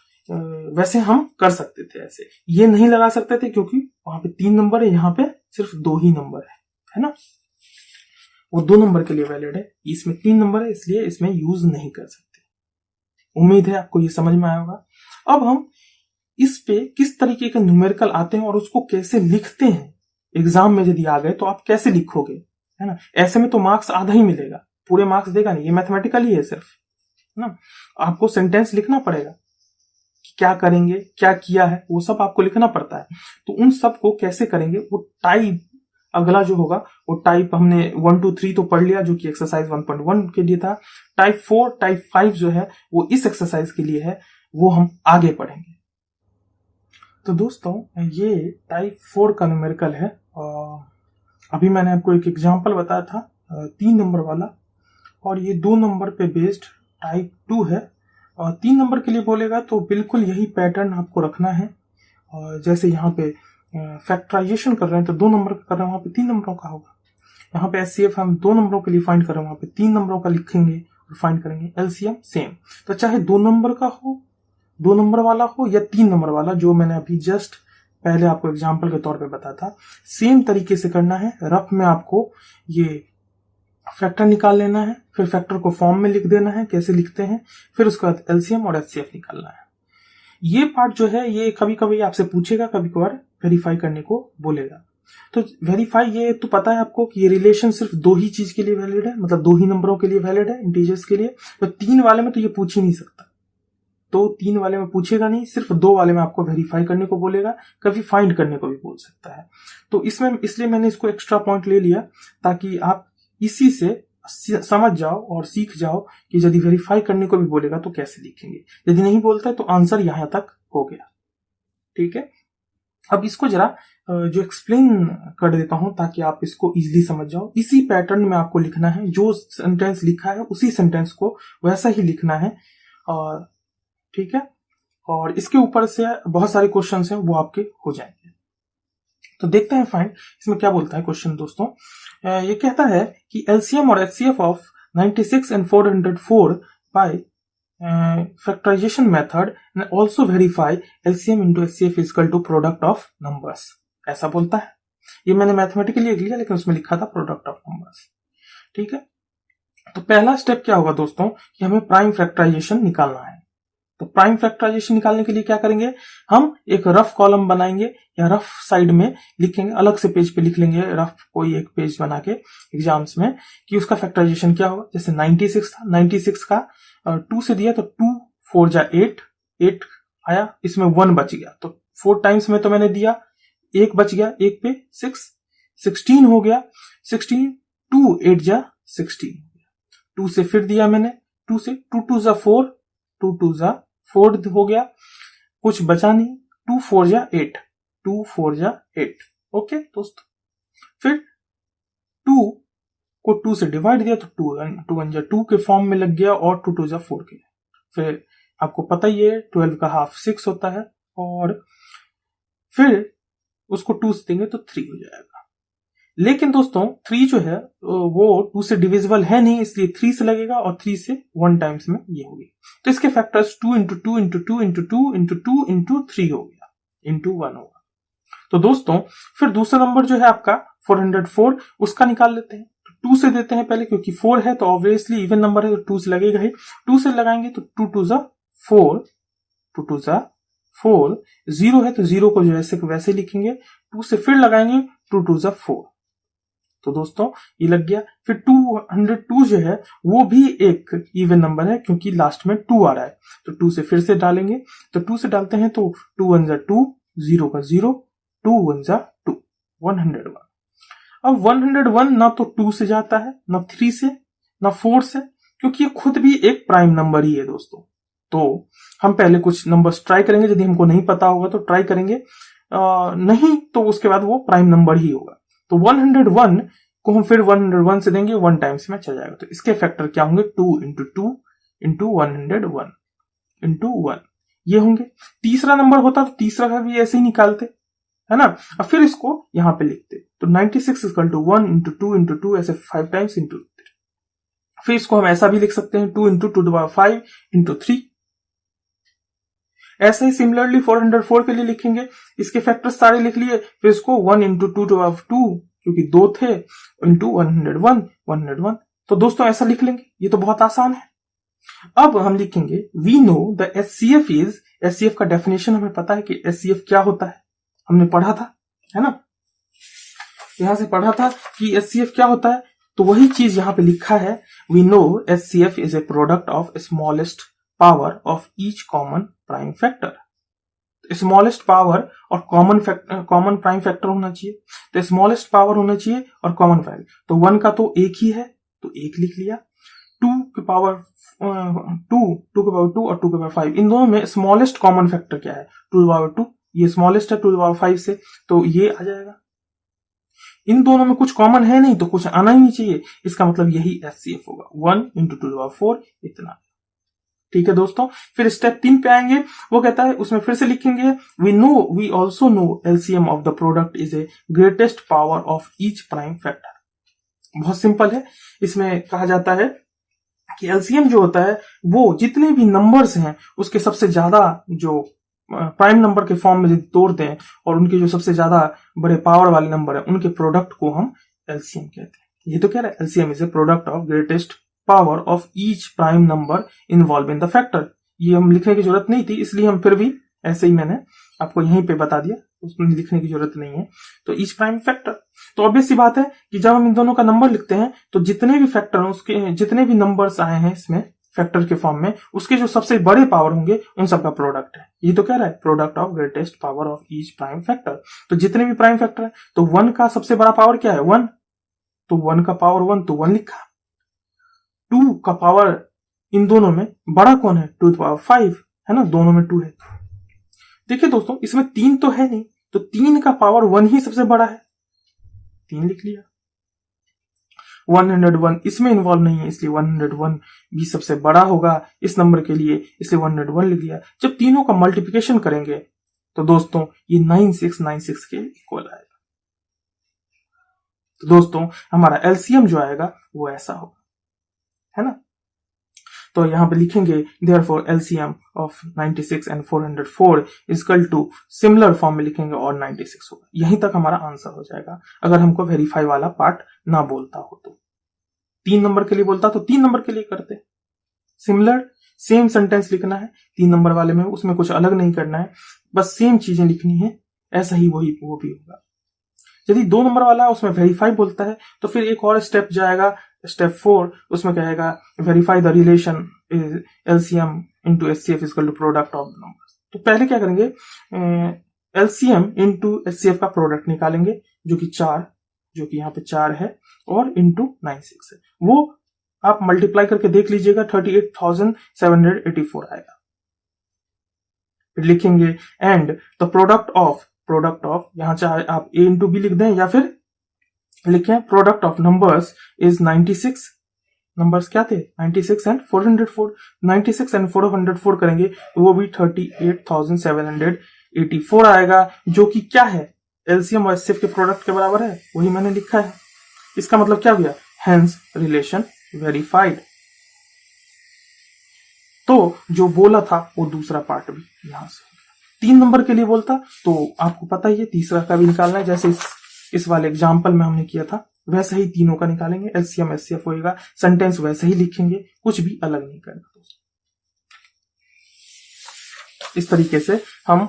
वैसे हम कर सकते थे, ऐसे ये नहीं लगा सकते थे क्योंकि वहां पे 3 नंबर है, यहाँ पे सिर्फ 2 ही नंबर है ना। वो 2 नंबर के लिए वैलिड है, इसमें 3 नंबर है, इसलिए इसमें यूज नहीं कर सकते। उम्मीद है आपको ये समझ में आया होगा। अब हम इस पे किस तरीके के न्यूमेरिकल आते हैं और उसको कैसे लिखते हैं, एग्जाम में यदि आ गए तो आप कैसे लिखोगे, है ना। ऐसे में तो मार्क्स आधा ही मिलेगा, पूरे मार्क्स देगा नहीं, ये मैथमेटिकल ही है सिर्फ, है ना। आपको सेंटेंस लिखना पड़ेगा कि क्या करेंगे, क्या किया है, वो सब आपको लिखना पड़ता है। तो उन सब को कैसे करेंगे, वो टाइप अगला जो होगा वो टाइप हमने 1 2 3 तो पढ़ लिया, जो कि एक्सरसाइज 1.1 के लिए था। टाइप 4 टाइप 5 जो है वो इस एक्सरसाइज के लिए है, वो हम आगे पढ़ेंगे। तो दोस्तों ये टाइप 4 का न्यूमेरिकल है, अभी मैंने आपको एक एग्जाम्पल बताया था 3 नंबर वाला, और ये 2 नंबर पे बेस्ड टाइप 2 है। और 3 नंबर के लिए बोलेगा तो बिल्कुल यही पैटर्न आपको रखना है। और जैसे यहाँ पे फैक्टराइजेशन कर रहे हैं तो 2 नंबर का कर रहे हैं, वहाँ पे 3 नंबरों का होगा। यहाँ पे एचसीएफ हम 2 नंबरों के लिए फाइंड कर रहे हैं, वहाँ पे 3 नंबरों का लिखेंगे और फाइंड करेंगे। एलसीएम सेम, तो चाहे 2 नंबर का हो, 2 नंबर वाला हो या 3 नंबर वाला, जो मैंने अभी जस्ट पहले आपको एग्जाम्पल के तौर पे बताया था, सेम तरीके से करना है। रफ में आपको ये फैक्टर निकाल लेना है, फिर फैक्टर को फॉर्म में लिख देना है, कैसे लिखते हैं, फिर उसके बाद एलसीएम और एचसीएफ निकालना है। ये पार्ट जो है ये कभी कभी आपसे पूछेगा, कभी कभार वेरीफाई करने को बोलेगा। तो वेरीफाई, ये तो पता है आपको कि ये रिलेशन सिर्फ 2 ही चीज के लिए वैलिड है, मतलब 2 ही नंबरों के लिए वैलिड है, इंटीजर्स के लिए। तो 3 वाले में तो ये पूछ ही नहीं सकता, तो 3 वाले में पूछेगा नहीं, सिर्फ 2 वाले में आपको वेरीफाई करने को बोलेगा, कभी फाइंड करने को भी बोल सकता है। तो इसमें इसलिए मैंने इसको एक्स्ट्रा पॉइंट ले लिया, ताकि आप इसी से समझ जाओ और सीख जाओ कि यदि वेरीफाई करने को भी बोलेगा तो कैसे लिखेंगे। यदि नहीं बोलता है तो आंसर यहां तक हो गया। ठीक है, अब इसको जरा जो एक्सप्लेन कर देता हूं ताकि आप इसको इजीली समझ जाओ। इसी पैटर्न में आपको लिखना है, जो सेंटेंस लिखा है उसी सेंटेंस को वैसा ही लिखना है। और ठीक है, और इसके ऊपर से बहुत सारे क्वेश्चन हैं वो आपके हो जाएंगे। तो देखते हैं फाइंड इसमें क्या बोलता है क्वेश्चन दोस्तों। ये कहता है कि एलसीएम और HCF of 96 and 404 by factorization method and also verify LCM into HCF is equal to product of numbers, ऐसा बोलता है। ये मैंने मैथमेटिकली लिख लिया, लेकिन उसमें लिखा था प्रोडक्ट ऑफ नंबर्स। ठीक है, तो पहला स्टेप क्या होगा दोस्तों कि हमें प्राइम फैक्टराइजेशन निकालना है। तो प्राइम फैक्टराइजेशन निकालने के लिए क्या करेंगे, हम एक रफ कॉलम बनाएंगे या रफ साइड में लिखेंगे, अलग से पेज पे लिख लेंगे, रफ कोई एक पेज बना के एग्जाम्स में, कि उसका फैक्टराइजेशन क्या होगा। जैसे 96 था, 96 का 2 से दिया तो 2 4 जा 8, 8 आया, इसमें 1 बच गया, तो 4 टाइम्स में तो मैंने दिया, 1 बच गया, 1 पे 6, 16 हो गया, 16 2 8 जा 16 हो गया, 2 से फिर दिया मैंने, 2 से 2 2 जा 4, 2 2 जा 4 हो गया, कुछ बचा नहीं, 2 4 जा 8, 2 4 जा 8। ओके दोस्तों, फिर 2 को 2 से डिवाइड दिया तो 2 1 जा 2 के फॉर्म में लग गया, और 2 2 जा 4 के। फिर आपको पता ही है 12 का हाफ 6 होता है, और फिर उसको 2 से देंगे तो 3 हो जाएगा। लेकिन दोस्तों 3 जो है वो 2 से डिविजिबल है नहीं, इसलिए 3 से लगेगा, और 3 से 1 टाइम्स में ये होगी। तो इसके factors 2 into 2 into 2 into 2 into 2 into 3 हो गया, इंटू 1 होगा। तो दोस्तों फिर दूसरा नंबर जो है आपका 404, उसका निकाल लेते हैं। तो 2 से देते हैं पहले, क्योंकि 4 है तो ऑब्वियसली इवन नंबर है तो 2 से लगेगा ही। 2 से लगाएंगे तो 2 2 जा 4, 2 2 जा 4, 0 है तो 0 को जैसे वैसे लिखेंगे, 2 से फिर लगाएंगे 2 2 जा 4, तो दोस्तों ये लग गया। फिर 202 जो है वो भी एक इवन नंबर है, क्योंकि लास्ट में 2 आ रहा है, तो 2 से फिर से डालेंगे, तो 2 से डालते हैं तो 2 1 जा 2, 0 का 0, 2 1 जा 2, 101। अब 101 ना तो 2 से जाता है, ना 3 से, ना 4 से, क्योंकि ये खुद भी एक प्राइम नंबर ही है दोस्तों। तो हम पहले कुछ नंबर्स ट्राई करेंगे, यदि हमको नहीं पता होगा तो ट्राई करेंगे, नहीं तो उसके बाद वो प्राइम नंबर ही होगा। तो 101 को हम फिर 101 से देंगे, 1 टाइम्स में चल जाएगा, तो इसके फैक्टर क्या होंगे, 2 इंटू 2 इंटू 101 इंटू 1 ये होंगे। तीसरा नंबर होता तो तीसरा का भी ऐसे ही निकालते, है ना। अब फिर इसको यहां पे लिखते, तो 96 इक्वल टू 1 इंटू 2 इंटू 2, ऐसे 5 टाइम्स इंटू 3। फिर इसको हम ऐसा भी लिख सकते हैं, 2 इंटू 2 टू 5 इंटू 3। ऐसे ही सिमिलरली 404 के लिए लिखेंगे, इसके फैक्टर्स सारे लिख लिए, फिर इसको 1 इंटू 2 टू 2 क्योंकि 2 थे, इंटू 101। तो दोस्तों ऐसा लिख लेंगे, ये तो बहुत आसान है। अब हम लिखेंगे we know the HCF is, HCF का डेफिनेशन हमें पता है कि एचसीएफ क्या होता है, हमने पढ़ा था, है ना, यहां से पढ़ा था कि एचसीएफ क्या होता है। तो वही चीज यहां पे लिखा है, we know HCF is a product of smallest power of each common prime factor. Smallest power और कॉमन प्राइम फैक्टर होना चाहिए, तो स्मॉलेस्ट पावर होना चाहिए और कॉमन फैक्टर। तो 1 का तो 1 ही है, तो 1 लिख लिया। 2 के पावर 2 और 2 के पावर 5, इन दोनों में स्मॉलेस्ट कॉमन फैक्टर क्या है, 2 के पावर 2, ये स्मॉलेस्ट है 2 के पावर 5 से, तो ये आ जाएगा। इन दोनों में कुछ कॉमन है नहीं तो कुछ आना ही नहीं चाहिए, इसका मतलब यही HCF होगा, 1 × 2⁴ इतना। ठीक है दोस्तों, फिर स्टेप 3 पे आएंगे, वो कहता है उसमें फिर से लिखेंगे we also know LCM of the product is a greatest power of each prime factor. बहुत सिंपल है, इसमें कहा जाता है कि LCM जो होता है वो जितने भी नंबर्स हैं उसके सबसे ज्यादा जो प्राइम नंबर के फॉर्म में तोड़ दें और उनके जो सबसे ज्यादा बड़े पावर वाले नंबर है उनके प्रोडक्ट को हम LCM कहते हैं। ये तो कह रहा है LCM is a product of greatest power of each prime number involve in the factor. ये हम लिखने की जरूरत नहीं थी, इसलिए हम फिर भी ऐसे ही मैंने आपको यहीं पे बता दिया, उसमें लिखने की जरूरत नहीं है। तो ईच प्राइम फैक्टर, तो ऑब्वियस सी बात है कि जब हम इन दोनों का नंबर लिखते हैं तो जितने भी फैक्टर हैं उसके जितने भी नंबर्स आए हैं इसमें फैक्टर के फॉर्म में उसके जो सबसे बड़े पावर होंगे उन सबका प्रोडक्ट है। ये तो कह रहा है product of greatest power of each prime factor. तो जितने भी प्राइम फैक्टर है तो 1 का सबसे बड़ा पावर क्या है 1, तो 1 का पावर 1 तो 1 लिखा। 2 का पावर इन दोनों में बड़ा कौन है 2⁵ है ना, दोनों में 2 है। देखिए दोस्तों इसमें 3 तो है नहीं, तो 3 का पावर 1 ही सबसे बड़ा है, 3 लिख लिया। 101 इसमें इन्वॉल्व नहीं है इसलिए 101 भी सबसे बड़ा होगा इस नंबर के लिए, इसलिए 101 लिख लिया। जब तीनों का मल्टीप्लिकेशन करेंगे तो दोस्तों ये 9696 के इक्वल आएगा। तो दोस्तों हमारा LCM जो आएगा वो ऐसा होगा, है ना। तो यहां पे लिखेंगे therefore LCM of 96 and 404 is equal to similar form में लिखेंगे और 96 होगा। यहीं तक हमारा आंसर हो जाएगा अगर हमको वेरीफाई वाला पार्ट ना बोलता हो तो। 3 नंबर के लिए बोलता तो 3 नंबर के लिए करते, सिमिलर सेम सेंटेंस लिखना है 3 नंबर वाले में, उसमें कुछ अलग नहीं करना है, बस सेम चीजें लिखनी है, ऐसा ही वो भी होगा। यदि 2 नंबर वाला उसमें वेरीफाई बोलता है तो फिर एक और स्टेप जाएगा, स्टेप 4, उसमें कहेगा verify the relation LCM into HCF is equal to product of the numbers. तो पहले क्या करेंगे LCM into HCF का प्रोडक्ट निकालेंगे जो कि 4, जो कि यहाँ पे 4 है और इंटू 96 है, वो आप मल्टीप्लाई करके देख लीजिएगा 38,784 आएगा। फिर लिखेंगे एंड द प्रोडक्ट ऑफ यहां चाहे आप A इंटू B लिख दें या फिर लिखें product of numbers is 96। Numbers क्या थे 96 एंड 404, 96 एंड 404 करेंगे तो वो भी 38,784 आएगा, जो कि क्या है LCM और HCF के प्रोडक्ट के बराबर है, वही मैंने लिखा है। इसका मतलब क्या हुआ, हेंस रिलेशन वेरीफाइड। तो जो बोला था वो दूसरा पार्ट भी यहां से 3 नंबर के लिए बोलता तो आपको पता ही है तीसरा का भी निकालना है, जैसे इस वाले एग्जाम्पल में हमने किया था वैसे ही तीनों का निकालेंगे, LCM HCF होएगा, सेंटेंस वैसे ही लिखेंगे, कुछ भी अलग नहीं करना दोस्तों। इस तरीके से हम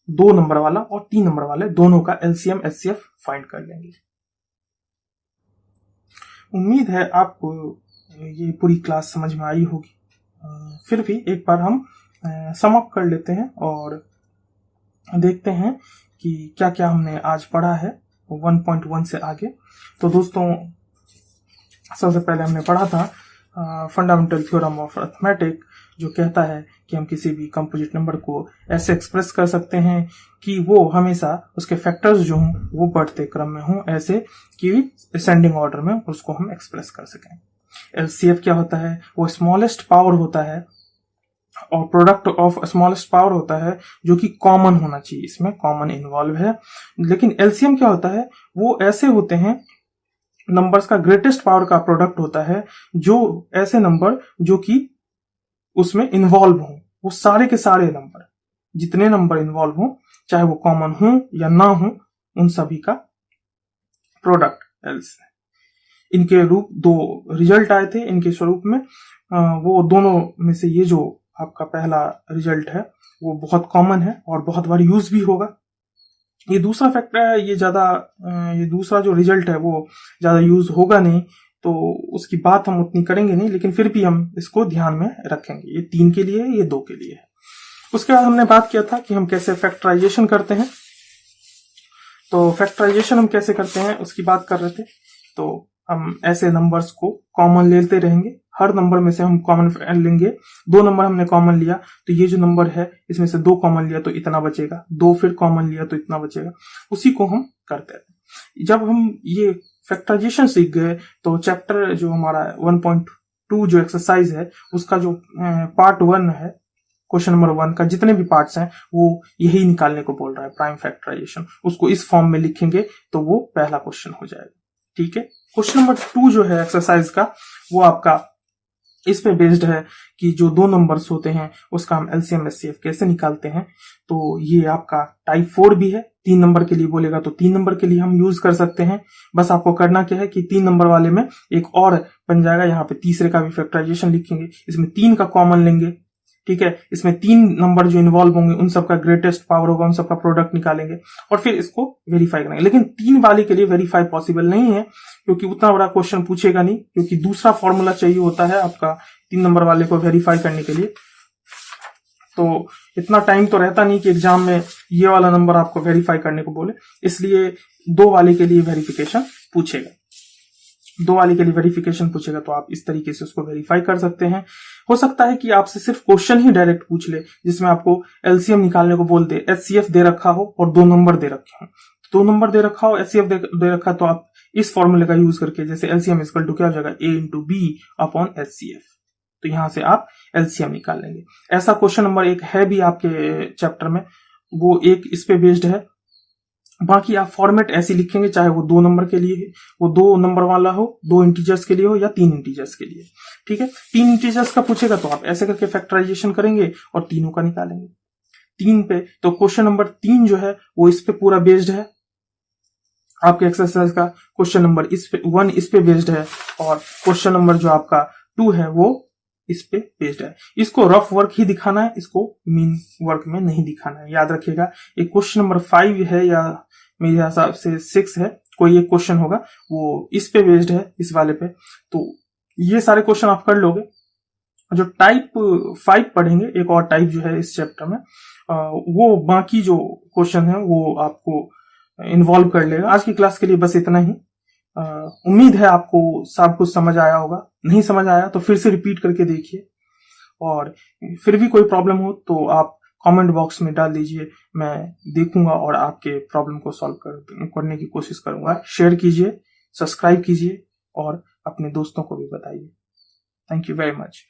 2 नंबर वाला और 3 नंबर वाले दोनों का LCM HCF फाइंड कर लेंगे। उम्मीद है आपको ये पूरी क्लास समझ में आई होगी। फिर भी एक बार हम सम अप कर लेते हैं और देखते हैं कि क्या क्या हमने आज पढ़ा है 1.1 से आगे। तो दोस्तों सबसे पहले हमने पढ़ा था फंडामेंटल थ्योरम ऑफ अरिथमेटिक, जो कहता है कि हम किसी भी कंपोजिट नंबर को ऐसे एक्सप्रेस कर सकते हैं कि वो हमेशा उसके फैक्टर्स जो हों वो बढ़ते क्रम में हों, ऐसे कि असेंडिंग ऑर्डर में उसको हम एक्सप्रेस कर सकें। LCF क्या होता है, वो स्मॉलेस्ट पावर होता है और प्रोडक्ट ऑफ स्मॉलेस्ट पावर होता है जो कि कॉमन होना चाहिए, इसमें कॉमन इन्वॉल्व है। लेकिन LCM क्या होता है, वो ऐसे होते हैं नंबर्स का ग्रेटेस्ट पावर का प्रोडक्ट होता है, जो ऐसे नंबर जो कि उसमें इन्वॉल्व हो, वो सारे के सारे नंबर, जितने नंबर इन्वॉल्व हो चाहे वो कॉमन हो या ना हो, उन सभी का प्रोडक्ट LCM। इनके रूप 2 रिजल्ट आए थे इनके स्वरूप में, वो दोनों में से ये जो आपका पहला रिजल्ट है वो बहुत कॉमन है और बहुत बार यूज भी होगा। ये दूसरा फैक्टर है, ये दूसरा जो रिजल्ट है वो ज्यादा यूज होगा नहीं, तो उसकी बात हम उतनी करेंगे नहीं, लेकिन फिर भी हम इसको ध्यान में रखेंगे। ये 3 के लिए है, ये 2 के लिए है। उसके बाद हमने बात किया था कि हम कैसे फैक्टराइजेशन करते हैं, तो फैक्टराइजेशन हम कैसे करते हैं उसकी बात कर रहे थे। तो हम ऐसे नंबर्स को कॉमन लेते रहेंगे, हर नंबर में से हम कॉमन लेंगे। 2 नंबर हमने कॉमन लिया तो ये जो नंबर है इसमें से 2 कॉमन लिया तो इतना बचेगा, 2 फिर कॉमन लिया तो इतना बचेगा, उसी को हम करते हैं। जब हम ये फैक्टराइजेशन सीख गए तो चैप्टर जो हमारा 1.2 जो एक्सरसाइज है उसका जो पार्ट 1 है, क्वेश्चन नंबर 1 का जितने भी पार्ट्स हैं वो यही निकालने को बोल रहा है, प्राइम फैक्टराइजेशन। उसको इस फॉर्म में लिखेंगे तो वो पहला क्वेश्चन हो जाएगा। ठीक है, क्वेश्चन नंबर 2 जो है एक्सरसाइज का वो आपका इस पे बेस्ड है कि जो 2 नंबर्स होते हैं उसका हम एलसीएम एचसीएफ कैसे निकालते हैं। तो ये आपका टाइप 4 भी है, 3 नंबर के लिए बोलेगा तो 3 नंबर के लिए हम यूज कर सकते हैं। बस आपको करना क्या है कि 3 नंबर वाले में एक और बन जाएगा, यहाँ पे तीसरे का भी फैक्टराइजेशन लिखेंगे, इसमें 3 का कॉमन लेंगे। ठीक है, इसमें 3 नंबर जो इन्वॉल्व होंगे उन सबका ग्रेटेस्ट पावर होगा, उन सबका प्रोडक्ट निकालेंगे और फिर इसको वेरीफाई करेंगे। लेकिन 3 वाले के लिए वेरीफाई पॉसिबल नहीं है क्योंकि उतना बड़ा क्वेश्चन पूछेगा नहीं, क्योंकि दूसरा फॉर्मूला चाहिए होता है आपका 3 नंबर वाले को वेरीफाई करने के लिए। तो इतना टाइम तो रहता नहीं कि एग्जाम में ये वाला नंबर आपको वेरीफाई करने को बोले, इसलिए 2 वाले के लिए वेरिफिकेशन पूछेगा। 2 वाले के लिए वेरिफिकेशन पूछेगा तो आप इस तरीके से उसको वेरीफाई कर सकते हैं। हो सकता है कि आपसे सिर्फ क्वेश्चन ही डायरेक्ट पूछ ले जिसमें आपको एलसीएम निकालने को बोल दे, एचसीएफ दे रखा हो और 2 नंबर दे रखे हो। 2 नंबर दे रखा हो, एचसीएफ दे रखा, तो आप इस फॉर्मूले का यूज करके जैसे एलसीएम इक्वल टू क्या हो जाएगा, A into b upon HCF, तो यहां से आप एलसीएम निकाल लेंगे। ऐसा क्वेश्चन नंबर 1 है भी आपके चैप्टर में, वो एक इस पे बेस्ड है। बाकी आप फॉर्मेट ऐसे लिखेंगे चाहे वो 2 नंबर के लिए वो 2 नंबर वाला हो, 2 इंटीजर्स के लिए हो या 3 इंटीजर्स के लिए। ठीक है, 3 इंटीजर्स का पूछेगा तो आप ऐसे करके फैक्टराइजेशन करेंगे और तीनों का निकालेंगे 3 पे। तो क्वेश्चन नंबर 3 जो है वो इस पे पूरा बेस्ड है। आपके एक्सरसाइज का क्वेश्चन नंबर 1 इस पे बेस्ड है और क्वेश्चन नंबर जो आपका 2 है वो इस पे बेस्ड है। इसको रफ वर्क ही दिखाना है, इसको मीन वर्क में नहीं दिखाना है, याद रखिएगा। एक क्वेश्चन नंबर 5 है या मेरे हिसाब से 6 है, कोई एक क्वेश्चन होगा वो इस पे बेस्ड है, इस वाले पे। तो ये सारे क्वेश्चन आप कर लोगे। जो टाइप 5 पढ़ेंगे, एक और टाइप जो है इस चैप्टर में, वो बाकी जो क्वेश्चन है वो आपको इन्वॉल्व कर लेगा। आज की क्लास के लिए बस इतना ही। उम्मीद है आपको सब कुछ समझ आया होगा। नहीं समझ आया तो फिर से रिपीट करके देखिए, और फिर भी कोई प्रॉब्लम हो तो आप कमेंट बॉक्स में डाल दीजिए, मैं देखूंगा और आपके प्रॉब्लम को सॉल्व करने की कोशिश करूंगा। शेयर कीजिए, सब्सक्राइब कीजिए और अपने दोस्तों को भी बताइए। Thank you very much.